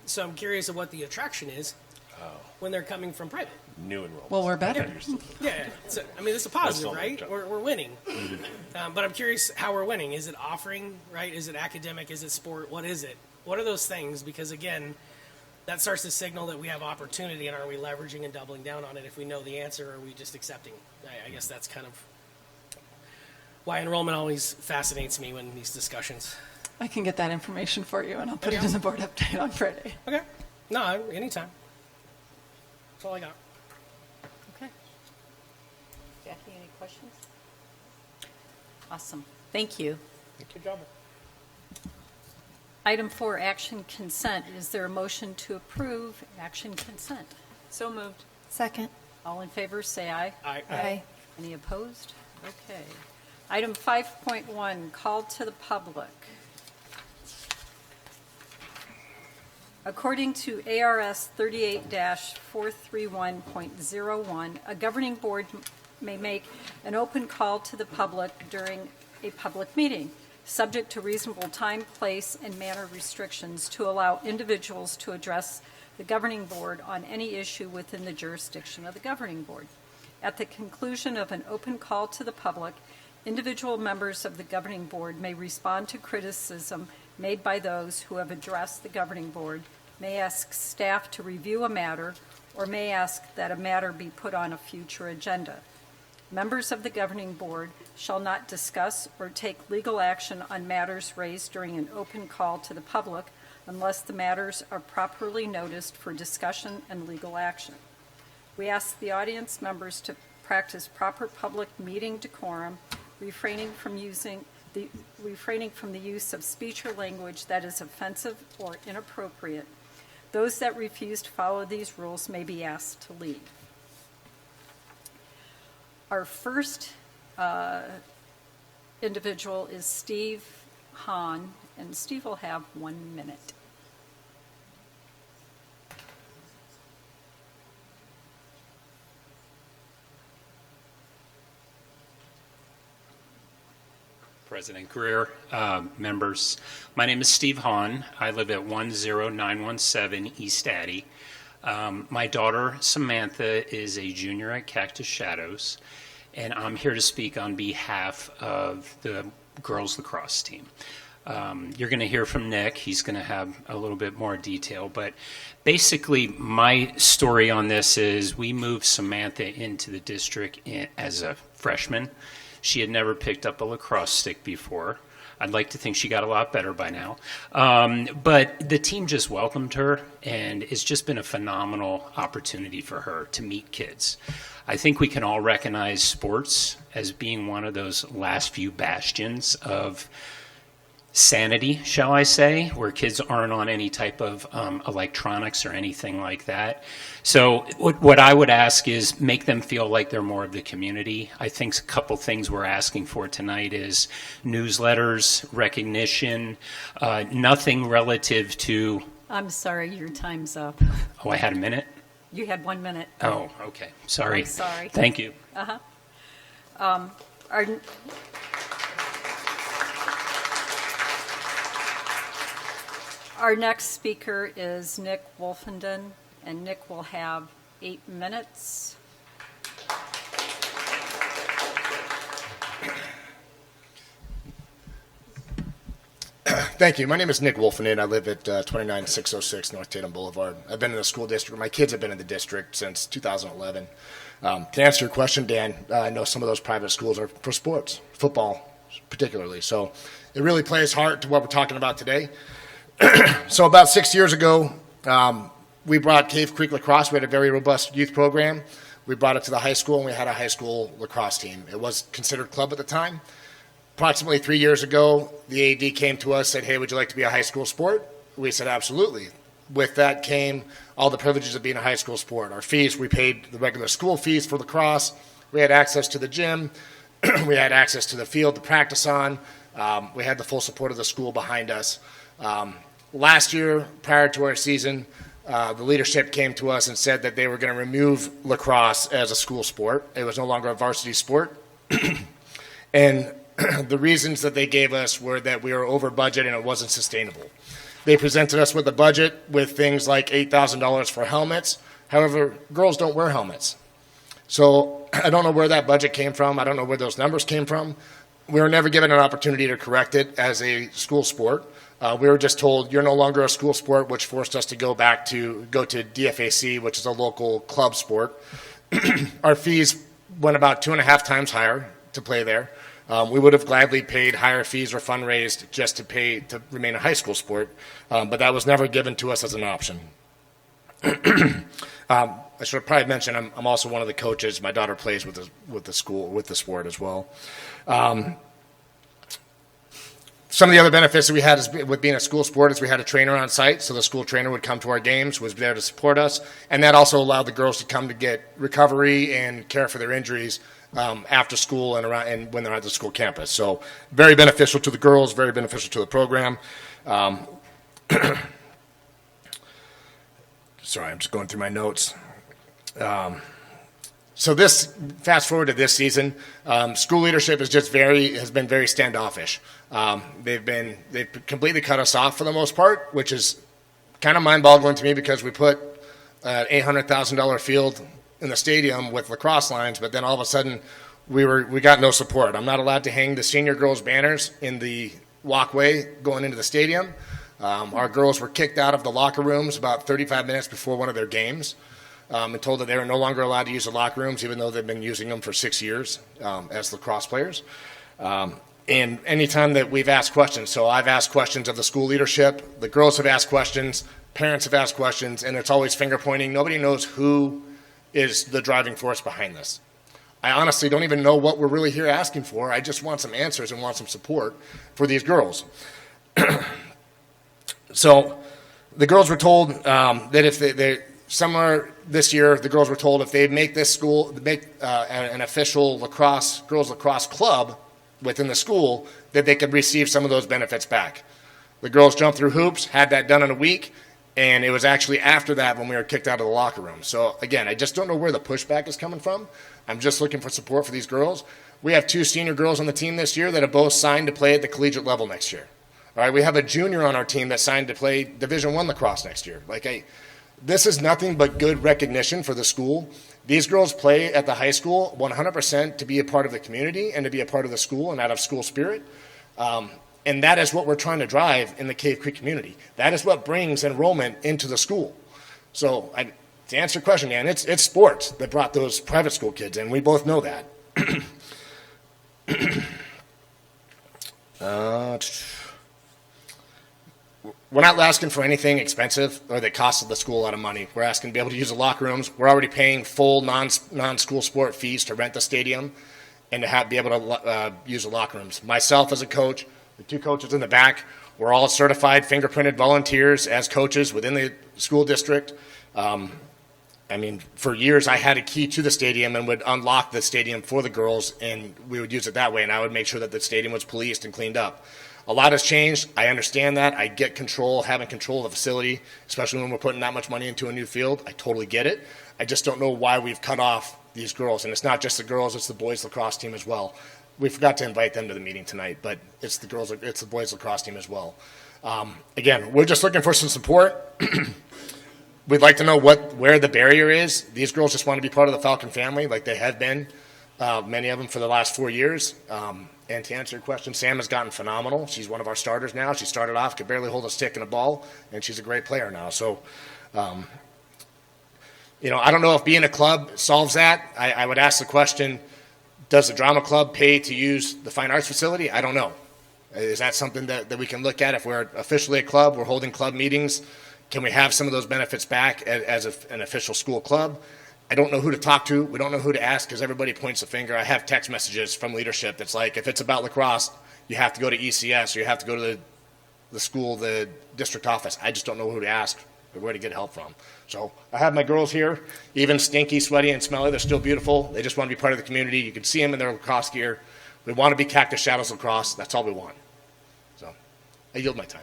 So I'm curious of what the attraction is when they're coming from private. New enrollments. Well, we're better. Yeah, so, I mean, it's a positive, That's right? not- We're winning. But I'm curious how we're winning. Is it offering, right? Is it academic? Is it sport? What is it? What are those things? Because, again, that starts to signal that we have opportunity, and are we leveraging and doubling down on it? If we know the answer, or are we just accepting? I guess that's kind of why enrollment always fascinates me when these discussions. I can get that information for you, and I'll put it in the board update on Friday. Okay. No, anytime. That's all I got. Okay. Jackie, any questions? Awesome. Thank you. Good job. Item 4, action consent. Is there a motion to approve action consent? So moved. Second. All in favor, say aye. Aye. Any opposed? Okay. Item 5.1, call to the public. According to ARS 38-431.01, a governing board may make an open call to the public during a public meeting, subject to reasonable time, place, and manner restrictions to allow individuals to address the governing board on any issue within the jurisdiction of the governing board. At the conclusion of an open call to the public, individual members of the governing board may respond to criticism made by those who have addressed the governing board, may ask staff to review a matter, or may ask that a matter be put on a future agenda. Members of the governing board shall not discuss or take legal action on matters raised during an open call to the public unless the matters are properly noticed for discussion and legal action. We ask the audience members to practice proper public meeting decorum, refraining from the use of speech or language that is offensive or inappropriate. Those that refuse to follow these rules may be asked to leave. Our first individual is Steve Hahn, and Steve will have 1 minute. President Greer, members. My name is Steve Hahn. I live at 10917 East Addy. My daughter, Samantha, is a junior at Cactus Shadows, and I'm here to speak on behalf of the girls lacrosse team. You're going to hear from Nick. He's going to have a little bit more detail. But basically, my story on this is we moved Samantha into the district as a freshman. She had never picked up a lacrosse stick before. I'd like to think she got a lot better by now. But the team just welcomed her, and it's just been a phenomenal opportunity for her to meet kids. I think we can all recognize sports as being one of those last few bastions of sanity, shall I say, where kids aren't on any type of electronics or anything like that. So what I would ask is make them feel like they're more of the community. I think a couple things we're asking for tonight is newsletters, recognition, nothing relative to... I'm sorry, your time's up. Oh, I had a minute? You had 1 minute. Oh, okay. Sorry. I'm sorry. Thank you. Our next speaker is Nick Wolfenden, and Nick will have 8 minutes. Thank you. My name is Nick Wolfenden. I live at 29606 North Tatum Boulevard. I've been in the school district. My kids have been in the district since 2011. To answer your question, Dan, I know some of those private schools are for sports, football particularly. So it really plays heart to what we're talking about today. So about 6 years ago, we brought Cave Creek Lacrosse. We had a very robust youth program. We brought it to the high school, and we had a high school lacrosse team. It was considered club at the time. Approximately 3 years ago, the AD came to us, said, hey, would you like to be a high school sport? We said, absolutely. With that came all the privileges of being a high school sport. Our fees, we paid the regular school fees for lacrosse. We had access to the gym. We had access to the field to practice on. We had the full support of the school behind us. Last year, prior to our season, the leadership came to us and said that they were going to remove lacrosse as a school sport. It was no longer a varsity sport. And the reasons that they gave us were that we were over budget and it wasn't sustainable. They presented us with a budget with things like $8,000 for helmets. However, girls don't wear helmets. So I don't know where that budget came from. I don't know where those numbers came from. We were never given an opportunity to correct it as a school sport. We were just told you're no longer a school sport, which forced us to go to DFAC, which is a local club sport. Our fees went about 2.5 times higher to play there. We would have gladly paid higher fees or fundraised just to remain a high school sport, but that was never given to us as an option. I should probably mention I'm also one of the coaches. My daughter plays with the sport as well. Some of the other benefits that we had with being a school sport is we had a trainer on site, so the school trainer would come to our games, was there to support us, and that also allowed the girls to come to get recovery and care for their injuries after school and when they're at the school campus. So very beneficial to the girls, very beneficial to the program. Sorry, I'm just going through my notes. So fast forward to this season, school leadership has been very standoffish. They've completely cut us off for the most part, which is kind of mind-boggling to me because we put an $800,000 field in the stadium with lacrosse lines, but then all of a sudden we got no support. I'm not allowed to hang the senior girls' banners in the walkway going into the stadium. Our girls were kicked out of the locker rooms about 35 minutes before one of their games. And told that they were no longer allowed to use the locker rooms, even though they've been using them for 6 years as lacrosse players. And anytime that we've asked questions, so I've asked questions of the school leadership, the girls have asked questions, parents have asked questions, and it's always finger pointing. Nobody knows who is the driving force behind this. I honestly don't even know what we're really here asking for. I just want some answers and want some support for these girls. So the girls were told that if they somewhere this year, the girls were told if they make an official girls lacrosse club within the school, that they could receive some of those benefits back. The girls jumped through hoops, had that done in a week, and it was actually after that when we were kicked out of the locker room. So again, I just don't know where the pushback is coming from. I'm just looking for support for these girls. We have 2 senior girls on the team this year that have both signed to play at the collegiate level next year. All right, we have a junior on our team that signed to play Division I lacrosse next year. This is nothing but good recognition for the school. These girls play at the high school 100% to be a part of the community and to be a part of the school and out of school spirit. And that is what we're trying to drive in the Cave Creek community. That is what brings enrollment into the school. So to answer your question, Dan, it's sports that brought those private school kids in. We both know that. We're not asking for anything expensive or that costs the school a lot of money. We're asking to be able to use the locker rooms. We're already paying full non-school sport fees to rent the stadium and to be able to use the locker rooms. Myself as a coach, the two coaches in the back, we're all certified fingerprinted volunteers as coaches within the school district. For years I had a key to the stadium and would unlock the stadium for the girls, and we would use it that way, and I would make sure that the stadium was policed and cleaned up. A lot has changed. I understand that. I get having control of the facility, especially when we're putting that much money into a new field. I totally get it. I just don't know why we've cut off these girls. And it's not just the girls, it's the boys lacrosse team as well. We forgot to invite them to the meeting tonight, but it's the boys lacrosse team as well. Again, we're just looking for some support. We'd like to know where the barrier is. These girls just want to be part of the Falcon family like they have been, many of them for the last 4 years. And to answer your question, Sam has gotten phenomenal. She's one of our starters now. She started off, could barely hold a stick and a ball, and she's a great player now. So, I don't know if being a club solves that. I would ask the question, does the drama club pay to use the fine arts facility? I don't know. Is that something that we can look at? If we're officially a club, we're holding club meetings, can we have some of those benefits back as an official school club? I don't know who to talk to. We don't know who to ask because everybody points a finger. I have text messages from leadership that's like, if it's about lacrosse, you have to go to ECS or you have to go to the school, the district office. I just don't know who to ask or where to get help from. So I have my girls here, even stinky, sweaty, and smelly. They're still beautiful. They just want to be part of the community. You can see them in their lacrosse gear. We want to be Cactus Shadows Lacrosse. That's all we want. So I yield my time.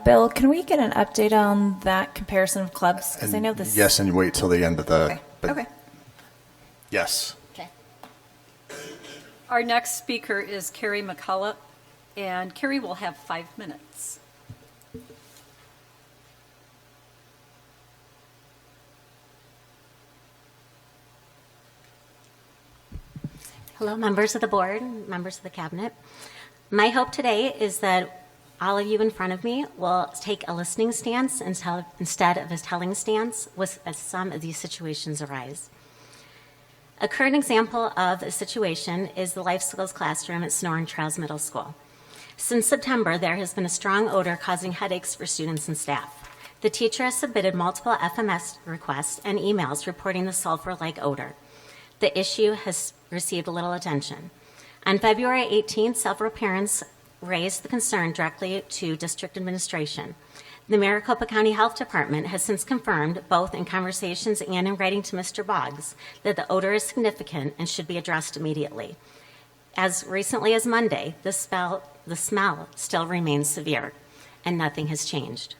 Bill, can we get an update on that comparison of clubs? Because I know this. Yes, and wait till the end of the. Okay. Yes. Okay. Our next speaker is Carrie McCullough, and Carrie will have 5 minutes. Hello, members of the board, members of the cabinet. My hope today is that all of you in front of me will take a listening stance instead of a telling stance as some of these situations arise. A current example of a situation is the life skills classroom at Sonoran Trails Middle School. Since September, there has been a strong odor causing headaches for students and staff. The teacher has submitted multiple FMS requests and emails reporting the sulfur-like odor. The issue has received little attention. On February 18th, several parents raised the concern directly to district administration. The Maricopa County Health Department has since confirmed, both in conversations and in writing to Mr. Boggs, that the odor is significant and should be addressed immediately. As recently as Monday, the smell still remains severe, and nothing has changed.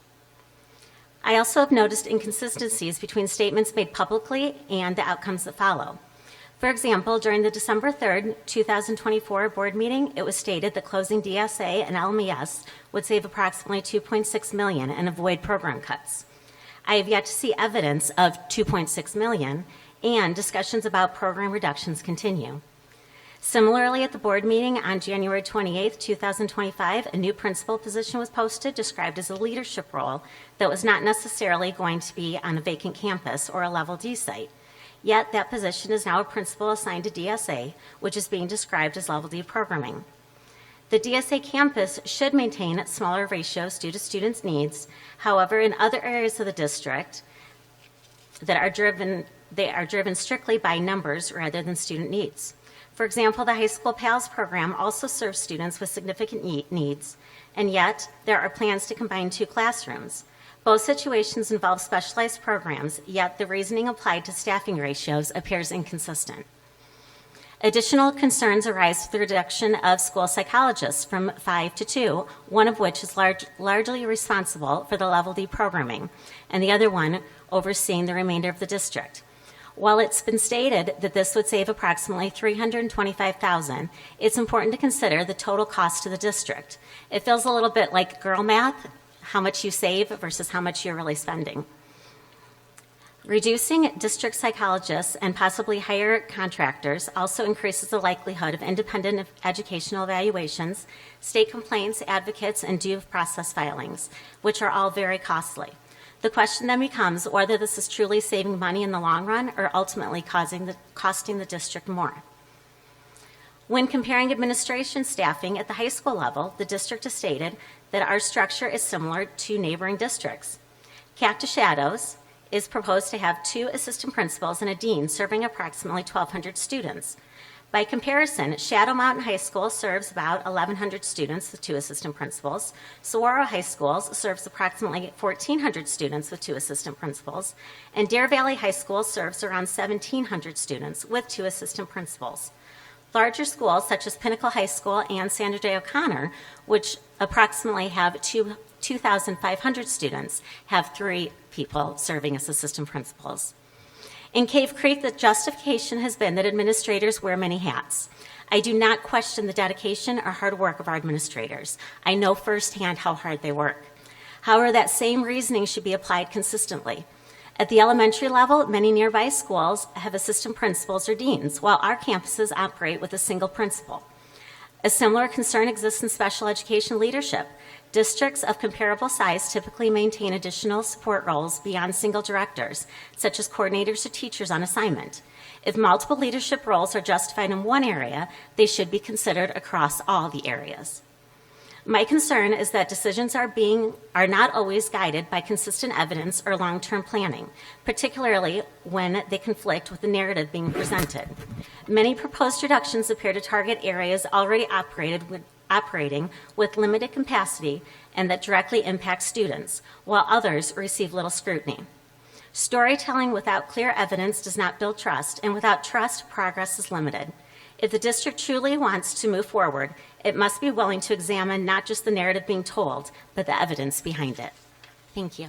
I also have noticed inconsistencies between statements made publicly and the outcomes that follow. For example, during the December 3rd, 2024 board meeting, it was stated that closing DSA and LMES would save approximately $2.6 million and avoid program cuts. I have yet to see evidence of $2.6 million, and discussions about program reductions continue. Similarly, at the board meeting on January 28th, 2025, a new principal position was posted described as a leadership role that was not necessarily going to be on a vacant campus or a level D site. Yet that position is now a principal assigned to DSA, which is being described as level D programming. The DSA campus should maintain smaller ratios due to students' needs. However, in other areas of the district they are driven strictly by numbers rather than student needs. For example, the high school PALS program also serves students with significant needs, and yet there are plans to combine 2 classrooms. Both situations involve specialized programs, yet the reasoning applied to staffing ratios appears inconsistent. Additional concerns arise with the reduction of school psychologists from 5 to 2, one of which is largely responsible for the level D programming, and the other one overseeing the remainder of the district. While it's been stated that this would save approximately $325,000, it's important to consider the total cost to the district. It feels a little bit like girl math, how much you save versus how much you're really spending. Reducing district psychologists and possibly higher contractors also increases the likelihood of independent educational evaluations, state complaints, advocates, and due process filings, which are all very costly. The question then becomes whether this is truly saving money in the long run or ultimately costing the district more. When comparing administration staffing at the high school level, the district has stated that our structure is similar to neighboring districts. Cactus Shadows is proposed to have 2 assistant principals and a dean serving approximately 1,200 students. By comparison, Shadow Mountain High School serves about 1,100 students with 2 assistant principals. Saguaro High School serves approximately 1,400 students with 2 assistant principals. And Deer Valley High School serves around 1,700 students with 2 assistant principals. Larger schools such as Pinnacle High School and Sandra Day O'Connor, which approximately have 2,500 students, have 3 people serving as assistant principals. In Cave Creek, the justification has been that administrators wear many hats. I do not question the dedication or hard work of our administrators. I know firsthand how hard they work. However, that same reasoning should be applied consistently. At the elementary level, many nearby schools have assistant principals or deans, while our campuses operate with a single principal. A similar concern exists in special education leadership. Districts of comparable size typically maintain additional support roles beyond single directors, such as coordinators or teachers on assignment. If multiple leadership roles are justified in one area, they should be considered across all the areas. My concern is that decisions are not always guided by consistent evidence or long-term planning, particularly when they conflict with the narrative being presented. Many proposed reductions appear to target areas already operating with limited capacity and that directly impact students, while others receive little scrutiny. Storytelling without clear evidence does not build trust, and without trust, progress is limited. If the district truly wants to move forward, it must be willing to examine not just the narrative being told, but the evidence behind it. Thank you.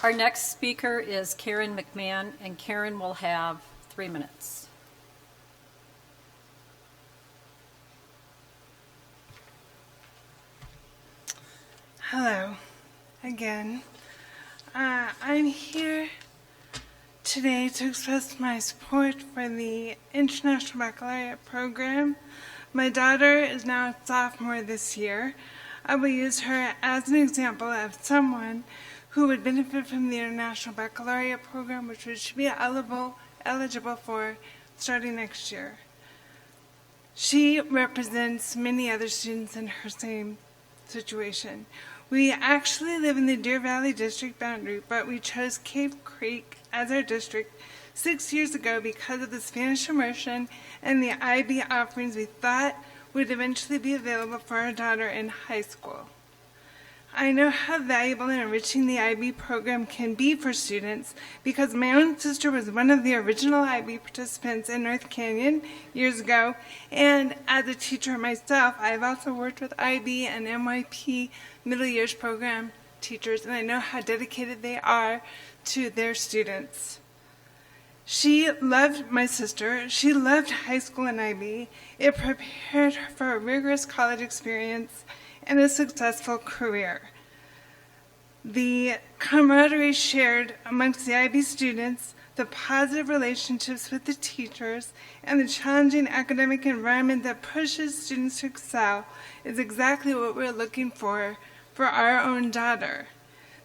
Our next speaker is Karen McMahon, and Karen will have 3 minutes. Hello, again. I'm here today to express my support for the International Baccalaureate program. My daughter is now a sophomore this year. I will use her as an example of someone who would benefit from the International Baccalaureate program, which we should be eligible for starting next year. She represents many other students in her same situation. We actually live in the Deer Valley district boundary, but we chose Cave Creek as our district 6 years ago because of the Spanish immersion and the IB offerings we thought would eventually be available for our daughter in high school. I know how valuable and enriching the IB program can be for students because my own sister was one of the original IB participants in North Canyon years ago, and as a teacher myself, I've also worked with IB and MYP middle years program teachers, and I know how dedicated they are to their students. She loved my sister. She loved high school and IB. It prepared her for a rigorous college experience and a successful career. The camaraderie shared amongst the IB students, the positive relationships with the teachers, and the challenging academic environment that pushes students to excel is exactly what we're looking for our own daughter.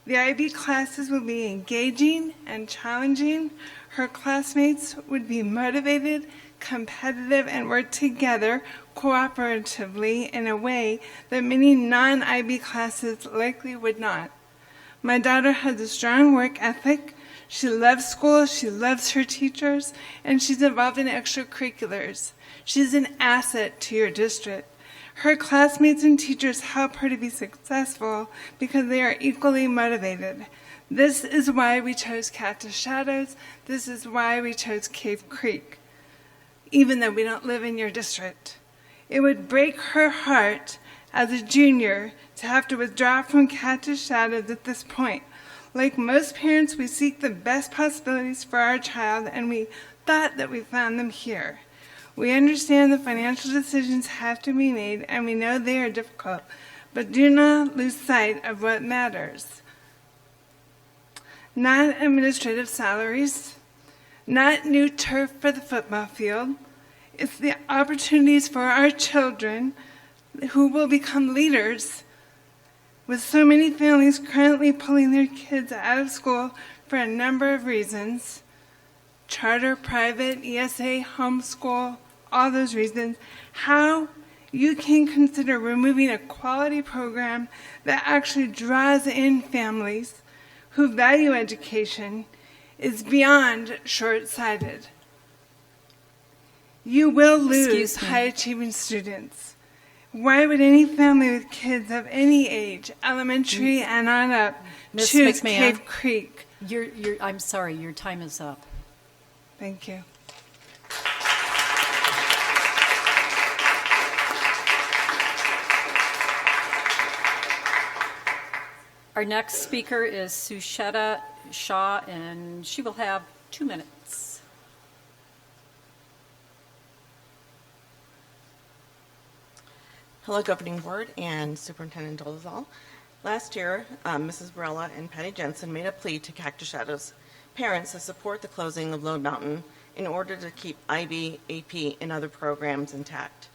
The IB classes will be engaging and challenging. Her classmates would be motivated, competitive, and work together cooperatively in a way that many non-IB classes likely would not. My daughter has a strong work ethic. She loves school, she loves her teachers, and she's involved in extracurriculars. She's an asset to your district. Her classmates and teachers help her to be successful because they are equally motivated. This is why we chose Cactus Shadows. This is why we chose Cave Creek, even though we don't live in your district. It would break her heart as a junior to have to withdraw from Cactus Shadows at this point. Like most parents, we seek the best possibilities for our child, and we thought that we found them here. We understand the financial decisions have to be made, and we know they are difficult, but do not lose sight of what matters. Not administrative salaries, not new turf for the football field. It's the opportunities for our children who will become leaders, with so many families currently pulling their kids out of school for a number of reasons. Charter, private, ESA, homeschool, all those reasons. How you can consider removing a quality program that actually draws in families who value education is beyond short-sighted. You will lose high-achieving students. Why would any family with kids of any age, elementary and on up, Ms. choose McMahon, Cave Creek? I'm sorry, your time is up. Thank you. Our next speaker is Susheta Shah, and she will have 2 minutes. Hello, Governing Board and Superintendent Dolezal. Last year, Mrs. Barella and Patty Jensen made a plea to Cactus Shadows parents to support the closing of Lone Mountain in order to keep IB, AP, and other programs intact.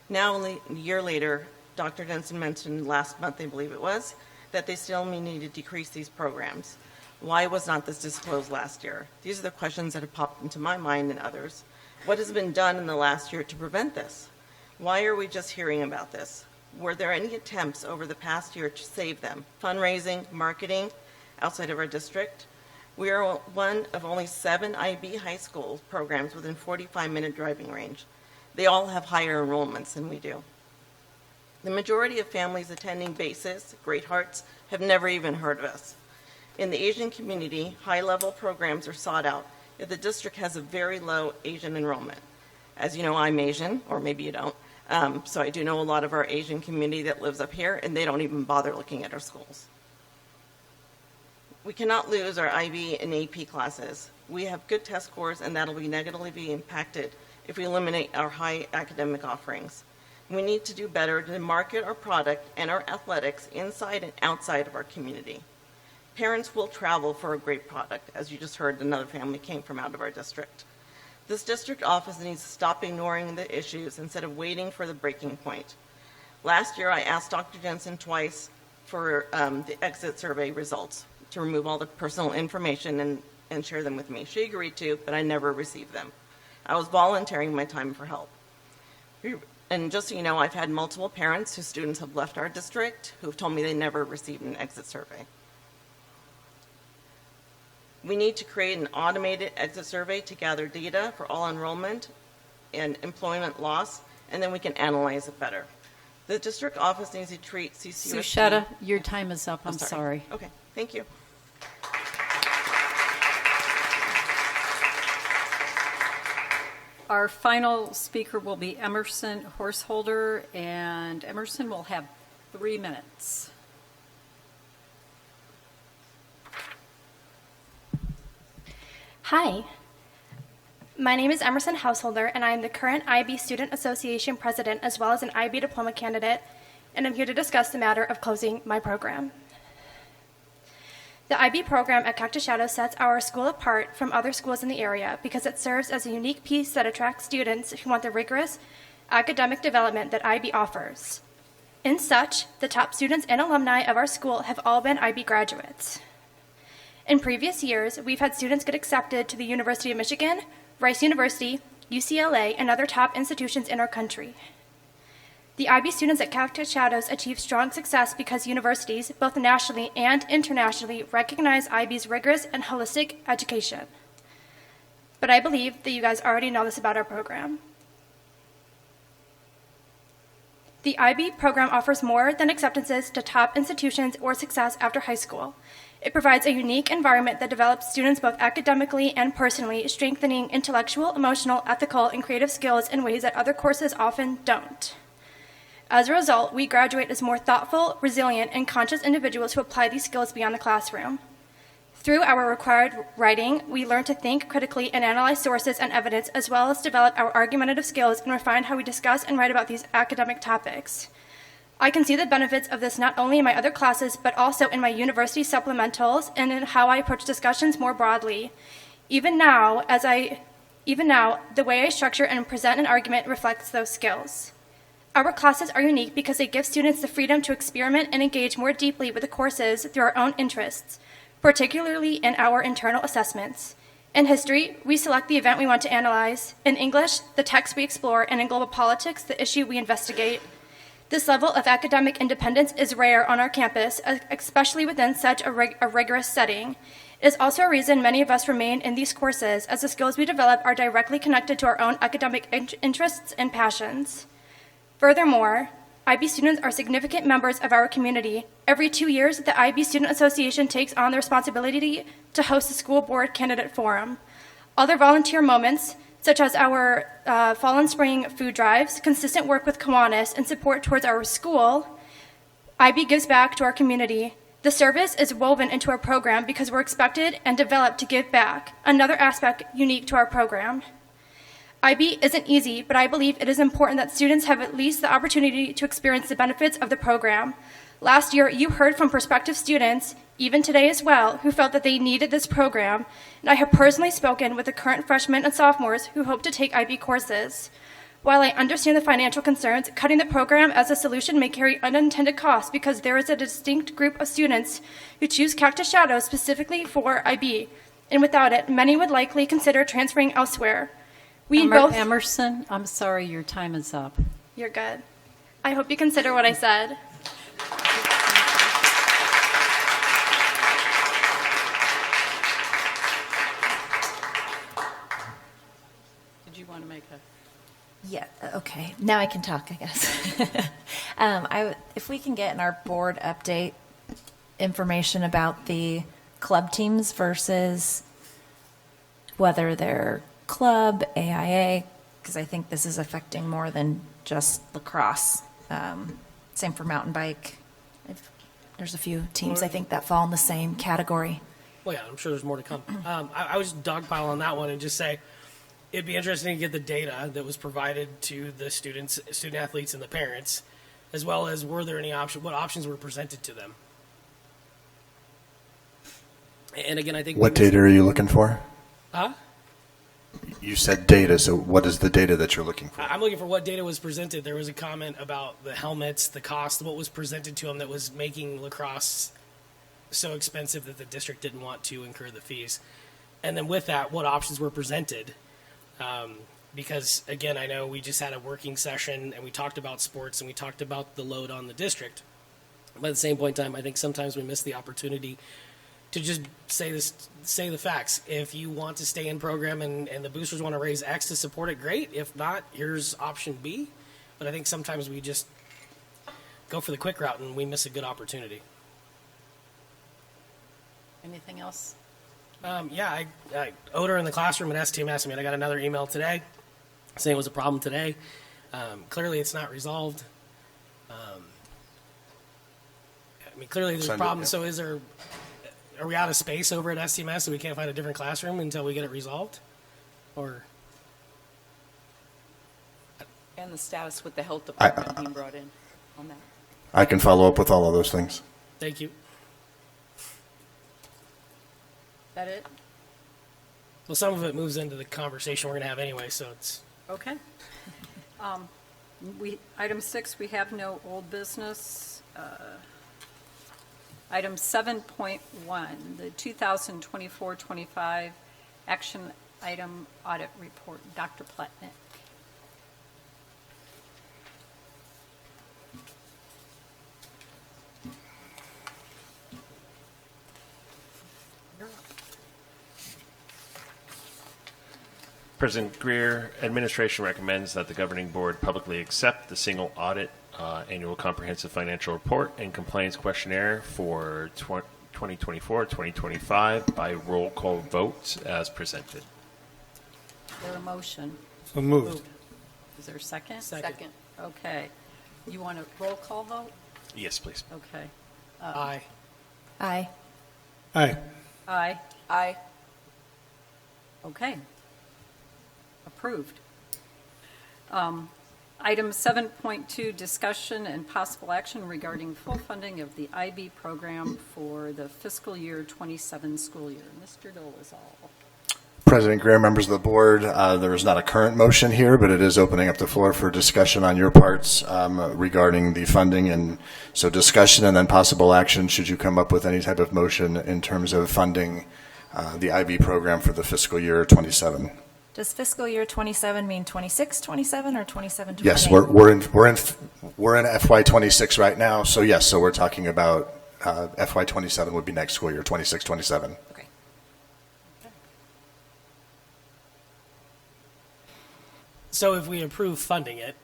Now, only a year later, Dr. Jensen mentioned last month, I believe it was, that they still may need to decrease these programs. Why was not this disclosed last year? These are the questions that have popped into my mind and others. What has been done in the last year to prevent this? Why are we just hearing about this? Were there any attempts over the past year to save them? Fundraising, marketing, outside of our district? We are one of only 7 IB high school programs within 45-minute driving range. They all have higher enrollments than we do. The majority of families attending BASIS, Great Hearts, have never even heard of us. In the Asian community, high-level programs are sought out if the district has a very low Asian enrollment. As you know, I'm Asian, or maybe you don't, so I do know a lot of our Asian community that lives up here, and they don't even bother looking at our schools. We cannot lose our IB and AP classes. We have good test scores, and that'll be negatively impacted if we eliminate our high academic offerings. We need to do better to market our product and our athletics inside and outside of our community. Parents will travel for a great product. As you just heard, another family came from out of our district. This district office needs to stop ignoring the issues instead of waiting for the breaking point. Last year, I asked Dr. Jensen twice for the exit survey results to remove all the personal information and share them with me. She agreed to, but I never received them. I was volunteering my time for help. And just so you know, I've had multiple parents whose students have left our district who've told me they never received an exit survey. We need to create an automated exit survey to gather data for all enrollment and employment loss, and then we can analyze it better. The district office needs to treat CCUSD. Susheta, your time is up. I'm sorry. Okay, thank you. Our final speaker will be Emerson Horseholder, and Emerson will have 3 minutes. Hi, my name is Emerson Householder, and I am the current IB Student Association President as well as an IB Diploma candidate, and I'm here to discuss the matter of closing my program. The IB program at Cactus Shadows sets our school apart from other schools in the area because it serves as a unique piece that attracts students who want the rigorous academic development that IB offers. In such, the top students and alumni of our school have all been IB graduates. In previous years, we've had students get accepted to the University of Michigan, Rice University, UCLA, and other top institutions in our country. The IB students at Cactus Shadows achieve strong success because universities, both nationally and internationally, recognize IB's rigorous and holistic education. But I believe that you guys already know this about our program. The IB program offers more than acceptances to top institutions or success after high school. It provides a unique environment that develops students both academically and personally, strengthening intellectual, emotional, ethical, and creative skills in ways that other courses often don't. As a result, we graduate as more thoughtful, resilient, and conscious individuals who apply these skills beyond the classroom. Through our required writing, we learn to think critically and analyze sources and evidence, as well as develop our argumentative skills and refine how we discuss and write about these academic topics. I can see the benefits of this not only in my other classes, but also in my university supplementals and in how I approach discussions more broadly. Even now, the way I structure and present an argument reflects those skills. Our classes are unique because they give students the freedom to experiment and engage more deeply with the courses through our own interests, particularly in our internal assessments. In history, we select the event we want to analyze. In English, the text we explore, and in global politics, the issue we investigate. This level of academic independence is rare on our campus, especially within such a rigorous setting. It is also a reason many of us remain in these courses, as the skills we develop are directly connected to our own academic interests and passions. Furthermore, IB students are significant members of our community. Every 2 years, the IB Student Association takes on the responsibility to host the school board candidate forum. Other volunteer moments, such as our fall and spring food drives, consistent work with Kiwanis, and support towards our school, IB gives back to our community. The service is woven into our program because we're expected and developed to give back, another aspect unique to our program. IB isn't easy, but I believe it is important that students have at least the opportunity to experience the benefits of the program. Last year, you heard from prospective students, even today as well, who felt that they needed this program, and I have personally spoken with the current freshmen and sophomores who hope to take IB courses. While I understand the financial concerns, cutting the program as a solution may carry unintended costs because there is a distinct group of students who choose Cactus Shadows specifically for IB, and without it, many would likely consider transferring elsewhere. Emerson, I'm sorry, your time is up. You're good. I hope you consider what I said. Did you want to make a... Yeah, okay. Now I can talk, I guess. If we can get in our board update information about the club teams versus whether they're club, AIA, because I think this is affecting more than just lacrosse. Same for mountain bike. There's a few teams I think that fall in the same category. Well, yeah, I'm sure there's more to come. I was dogpile on that one and just say it'd be interesting to get the data that was provided to the students, student athletes, and the parents, as well as were there any what options were presented to them. And again, I think what data are you looking for? Huh? You said data, so what is the data that you're looking for? I'm looking for what data was presented. There was a comment about the helmets, the cost, what was presented to them that was making lacrosse so expensive that the district didn't want to incur the fees. And then with that, what options were presented? Because, again, I know we just had a working session and we talked about sports and we talked about the load on the district. But at the same point in time, I think sometimes we miss the opportunity to just say the facts. If you want to stay in program and the boosters want to raise X to support it, great. If not, here's option B. But I think sometimes we just go for the quick route and we miss a good opportunity. Anything else? I odor in the classroom at STMS. I got another email today saying it was a problem today. Clearly it's not resolved. Clearly there's a problem. So are we out of space over at STMS so we can't find a different classroom until we get it resolved? Or And the status with the health department being brought in on that. I can follow up with all of those things. Thank you. That it? Well, some of it moves into the conversation we're going to have anyway, so it's... Okay. Item 6, we have no old business. Item 7.1, the 2024-25 action item audit report. Dr. Pletnick. President Greer, administration recommends that the governing board publicly accept the single audit annual comprehensive financial report and compliance questionnaire for 2024-2025 by roll call vote as presented. Is there a motion? So moved. Is there a second? Second. Okay. You want a roll call vote? Yes, please. Okay. Aye. Aye. Aye. Aye. Aye. Okay. Approved. Item 7.2, discussion and possible action regarding full funding of the IB program for the fiscal year 27 school year. Mr. Dolezal. President Greer, members of the board, there is not a current motion here, but it is opening up the floor for discussion on your parts regarding the funding. And so discussion and then possible action should you come up with any type of motion in terms of funding the IB program for the fiscal year 27. Does fiscal year 27 mean 26, 27, or 27, 28? Yes, we're in FY26 right now. So yes, so we're talking about FY27 would be next school year, 26, 27. Okay. So if we approve funding it,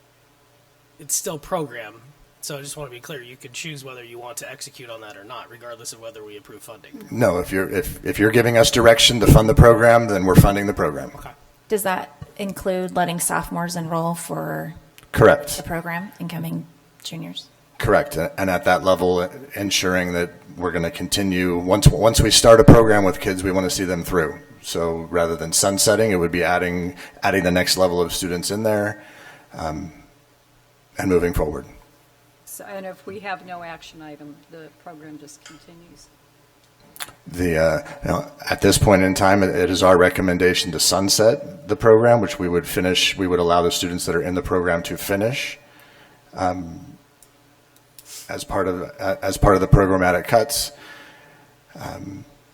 it's still program. So I just want to be clear, you could choose whether you want to execute on that or not, regardless of whether we approve funding. No, if you're giving us direction to fund the program, then we're funding the program. Okay. Does that include letting sophomores enroll for Correct. the program, incoming juniors? Correct. And at that level, ensuring that we're going to continue, once we start a program with kids, we want to see them through. So rather than sunsetting, it would be adding the next level of students in there and moving forward. So, and if we have no action item, the program just continues. At this point in time, it is our recommendation to sunset the program, which we would allow the students that are in the program to finish as part of the programmatic cuts.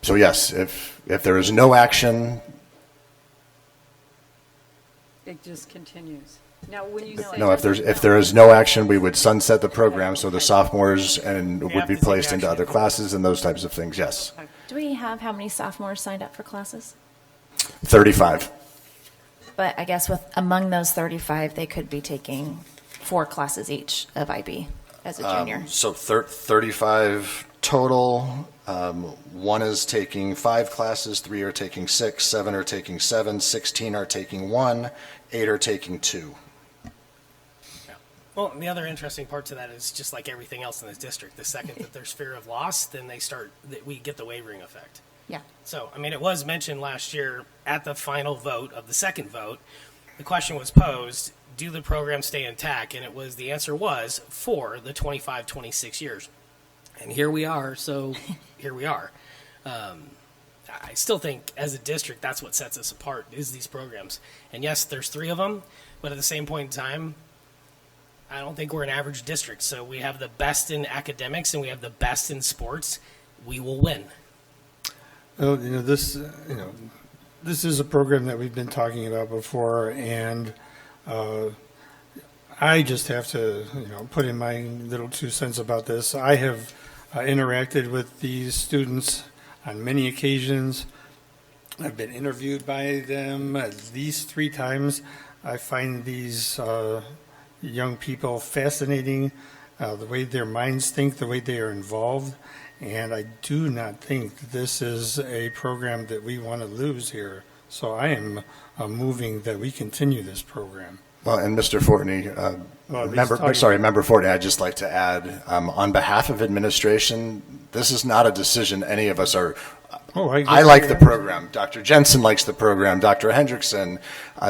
So yes, if there is no action, It just continues. Now, when you say... no, if there is no action, we would sunset the program so the sophomores would be placed into other classes and those types of things, yes. Do we have how many sophomores signed up for classes? 35. But I guess among those 35, they could be taking 4 classes each of IB as a junior. So 35 total. One is taking 5 classes, 3 are taking 6, 7 are taking 7, 16 are taking 1, 8 are taking 2. Well, the other interesting part to that is just like everything else in this district. The second that there's fear of loss, then we get the wavering effect. Yeah. So, I mean, it was mentioned last year at the final vote of the second vote. The question was posed, do the program stay intact? And the answer was for the 25-26 years. And here we are, so here we are. I still think as a district, that's what sets us apart is these programs. And yes, there's 3 of them, but at the same point in time, I don't think we're an average district. So we have the best in academics and we have the best in sports. We will win. Well, this is a program that we've been talking about before, and I just have to, put in my little 2 cents about this. I have interacted with these students on many occasions. I've been interviewed by them at least 3 times. I find these young people fascinating, the way their minds think, the way they are involved. And I do not think this is a program that we want to lose here. So I am moving that we continue this program. Well, and Mr. Fortney, Member Fortney, I'd just like to add, on behalf of administration, this is not a decision any of us are. I like the program. Dr. Jensen likes the program. Dr. Hendrickson,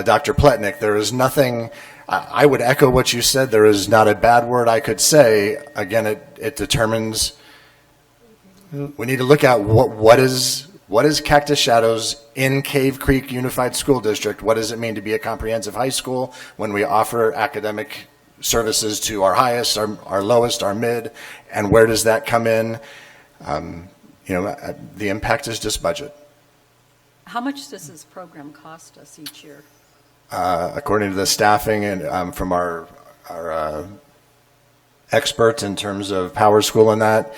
Dr. Pletnick. There is nothing. I would echo what you said. There is not a bad word I could say. Again, it determines. We need to look at what is Cactus Shadows in Cave Creek Unified School District. What does it mean to be a comprehensive high school when we offer academic services to our highest, our lowest, our mid, and where does that come in? The impact is just budget. How much does this program cost us each year? According to the staffing and from our experts in terms of Power School and that,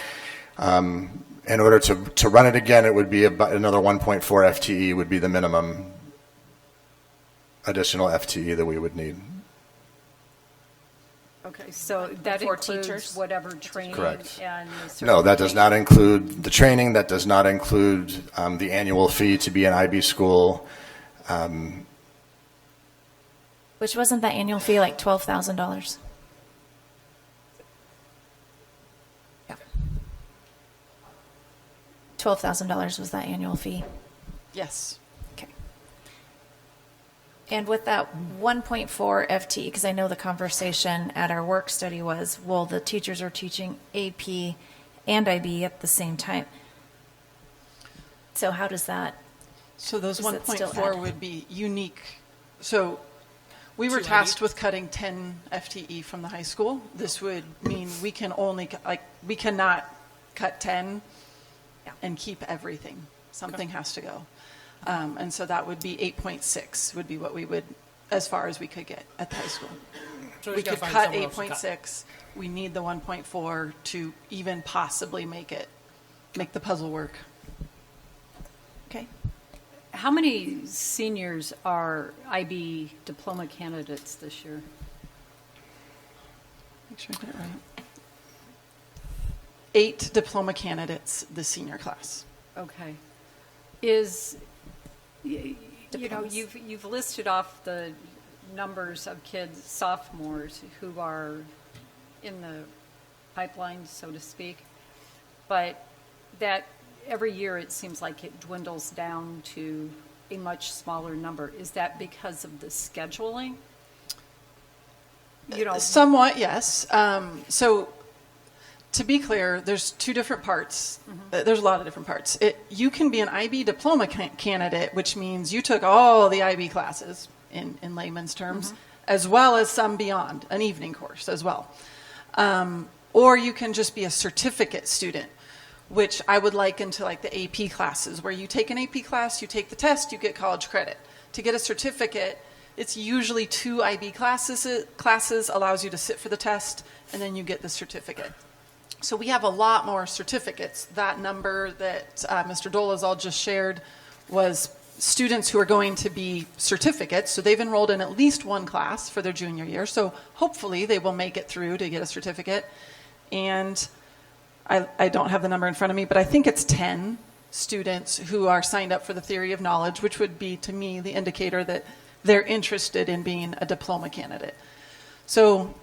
in order to run it again, it would be about another 1.4 FTE would be the minimum additional FTE that we would need. Okay, so that For includes teachers? whatever training Correct. and No, that does not include the training. That does not include the annual fee to be an IB school. Which wasn't that annual fee like $12,000? $12,000 was that annual fee. Yes. Okay. And with that 1.4 FTE, because I know the conversation at our work study was, well, the teachers are teaching AP and IB at the same time. So how does that? So those Does that still 1.4 add? would be unique. So we were To tasked with cutting 10 FTE from the high school. This would mean we can only, we cannot cut 10 and keep everything. Something has to go. And so that would be 8.6 would be what we would, as far as we could get at the high school. So We just gotta could find cut somewhere else to cut. 8.6. We need the 1.4 to even possibly make the puzzle work. Okay. How many seniors are IB diploma candidates this year? Make sure I get it right. 8 diploma candidates this senior class. Okay. Is, you know, Diplomas. you've listed off the numbers of kids, sophomores, who are in the pipeline, so to speak, but that every year it seems like it dwindles down to a much smaller number. Is that because of the scheduling? You know, Somewhat, yes. So to be clear, there's 2 different parts. There's a lot of different parts. You can be an IB diploma candidate, which means you took all the IB classes in layman's terms, as well as some beyond, an evening course as well. Or you can just be a certificate student, which I would liken to like the AP classes, where you take an AP class, you take the test, you get college credit. To get a certificate, it's usually 2 IB classes allows you to sit for the test, and then you get the certificate. So we have a lot more certificates. That number that Mr. Dolezal just shared was students who are going to be certificates. So they've enrolled in at least one class for their junior year. So hopefully they will make it through to get a certificate. And I don't have the number in front of me, but I think it's 10 students who are signed up for the theory of knowledge, which would be, to me, the indicator that they're interested in being a diploma candidate. So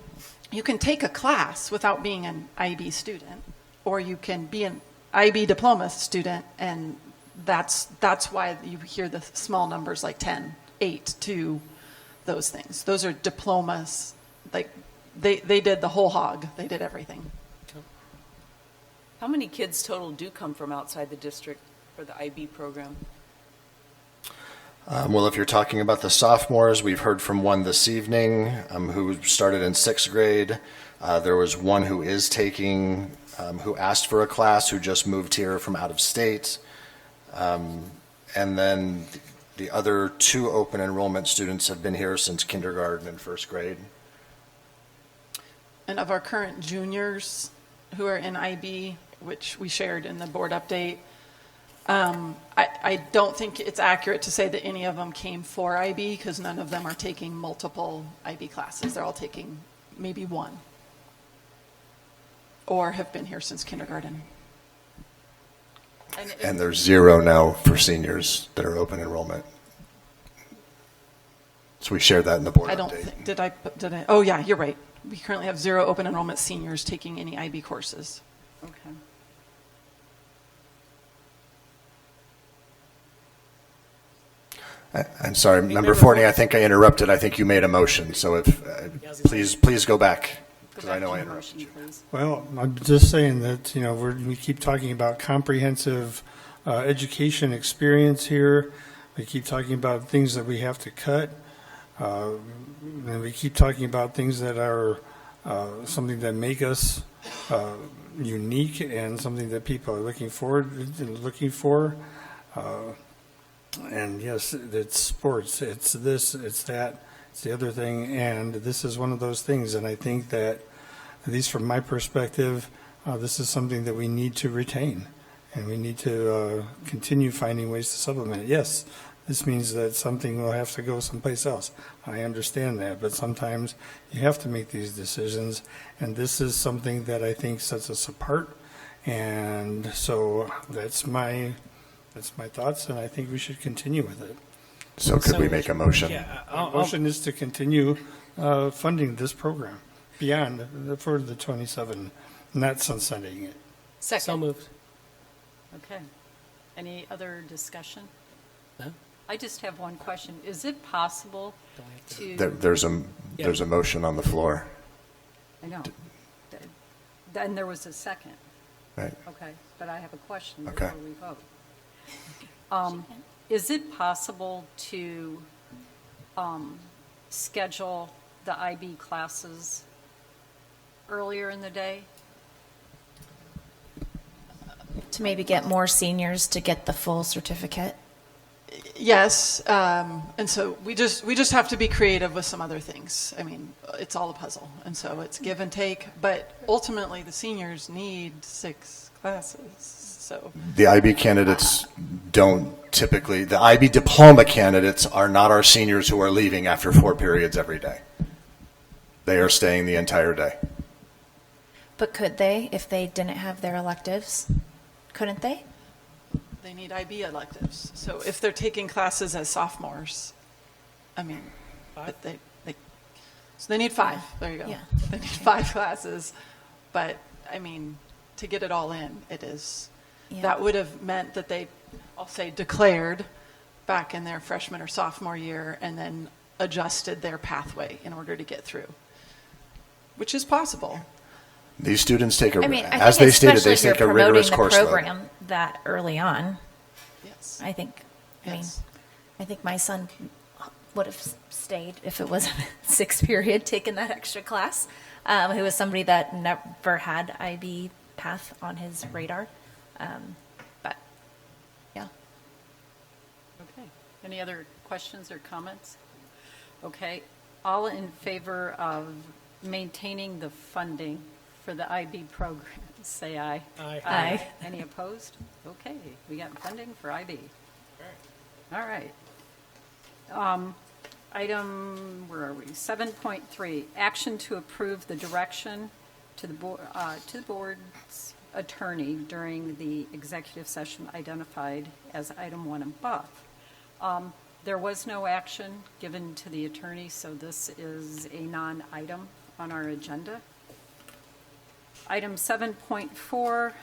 you can take a class without being an IB student, or you can be an IB diploma student, and that's why you hear the small numbers like 10, 8, 2, those things. Those are diplomas. Like they did the whole hog. They did everything. How many kids total do come from outside the district for the IB program? Well, if you're talking about the sophomores, we've heard from one this evening who started in 6th grade. There was one who is taking, who asked for a class, who just moved here from out of state. And then the other 2 open enrollment students have been here since kindergarten and 1st grade. And of our current juniors who are in IB, which we shared in the board update, I don't think it's accurate to say that any of them came for IB, because none of them are taking multiple IB classes. They're all taking maybe one, or have been here since kindergarten. And there's 0 now for seniors that are open enrollment. So we shared that in the board I don't update. think, did I, oh yeah, you're right. We currently have 0 open enrollment seniors taking any IB courses. okay. I'm sorry, Member Forney, I think I interrupted. I think you made a motion, so if, please go back, because I know I interrupted you. Well, I'm just saying that, you know, we keep talking about comprehensive education experience here. We keep talking about things that we have to cut. And we keep talking about things that are something that make us unique and something that people are looking for. And yes, it's sports, it's this, it's that, it's the other thing, and this is one of those things. And I think that, at least from my perspective, this is something that we need to retain, and we need to continue finding ways to supplement it. Yes, this means that something will have to go someplace else. I understand that, but sometimes you have to make these decisions, and this is something that I think sets us apart. And so that's my thoughts, and I think we should continue with it. So could we make a motion? Yeah, Our motion is to continue funding this program beyond for the 27, not sunsetting it. Second. So moved. Okay. Any other discussion? No? I just have one question. Is it possible to? There's a motion on the floor. I know. Then there was a second. Right. Okay, but I have a question Okay. before we vote. Is it possible to schedule the IB classes earlier in the day? To maybe get more seniors to get the full certificate. Yes, and so we just have to be creative with some other things. I mean, it's all a puzzle, and so it's give and take. But ultimately, the seniors need 6 classes. So The IB candidates don't typically, the IB diploma candidates are not our seniors who are leaving after 4 periods every day. They are staying the entire day. But could they, if they didn't have their electives? Couldn't they? they need IB electives. So if they're taking classes as sophomores, I mean, but so they need 5. There you go. Yeah. They need 5 classes. But I mean, to get it all in, it is. Yeah. That would have meant that they, I'll say, declared back in their freshman or sophomore year and then adjusted their pathway in order to get through, which is possible. These students take a, I mean, I as think they stated, they especially if take a you're rigorous promoting course the load. program that early on. Yes. I think. I mean, Yes. I think my son would have stayed if it was a 6th period, taking that extra class. Who was somebody that never had IB path on his radar. But yeah. Okay. Any other questions or comments? Okay. All in favor of maintaining the funding for the IB program, say aye. Aye. Aye. Any opposed? Okay, we got funding for IB. All right. Item, where are we? 7.3, action to approve the direction to the board's attorney during the executive session identified as item 1 above. There was no action given to the attorney, so this is a non-item on our agenda. Item 7.4,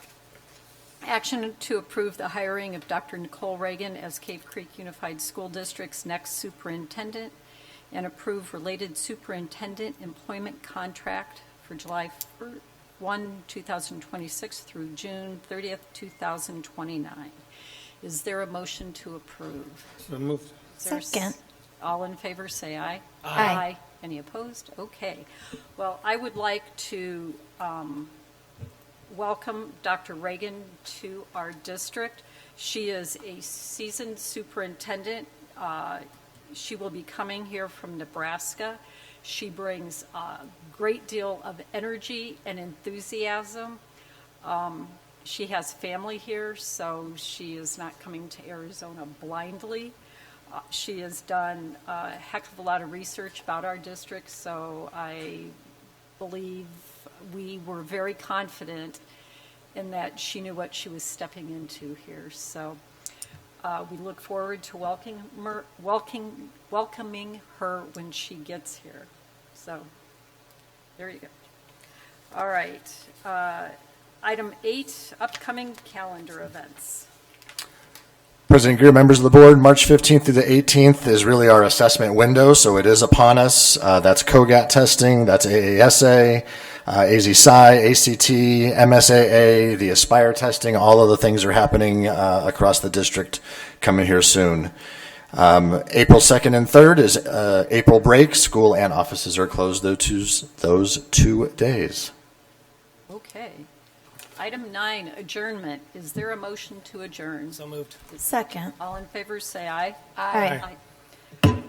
action to approve the hiring of Dr. Nicole Reagan as Cave Creek Unified School District's next superintendent and approve related superintendent employment contract for July 1, 2026 through June 30th, 2029. Is there a motion to approve? So moved. Is there a Second. All in favor, say aye. Aye. Any opposed? Okay. Well, I would like to welcome Dr. Reagan to our district. She is a seasoned superintendent. She will be coming here from Nebraska. She brings a great deal of energy and enthusiasm. She has family here, so she is not coming to Arizona blindly. She has done a heck of a lot of research about our district, so I believe we were very confident in that she knew what she was stepping into here. So we look forward to welcoming her when she gets here. So there you go. All right. Item 8, upcoming calendar events. President Greer, members of the board, March 15th through the 18th is really our assessment window, so it is upon us. That's COGAT testing, that's AASA, AZSI, ACT, MSAA, the Aspire testing, all of the things are happening across the district coming here soon. April 2nd and 3rd is April break. School and offices are closed those 2 days. Okay. Item 9, adjournment. Is there a motion to adjourn? So moved. Second. All in favor, say aye. Aye.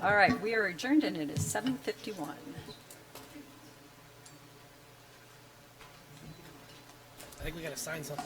All right, we are adjourned and it is 7:51. I think we got to sign something.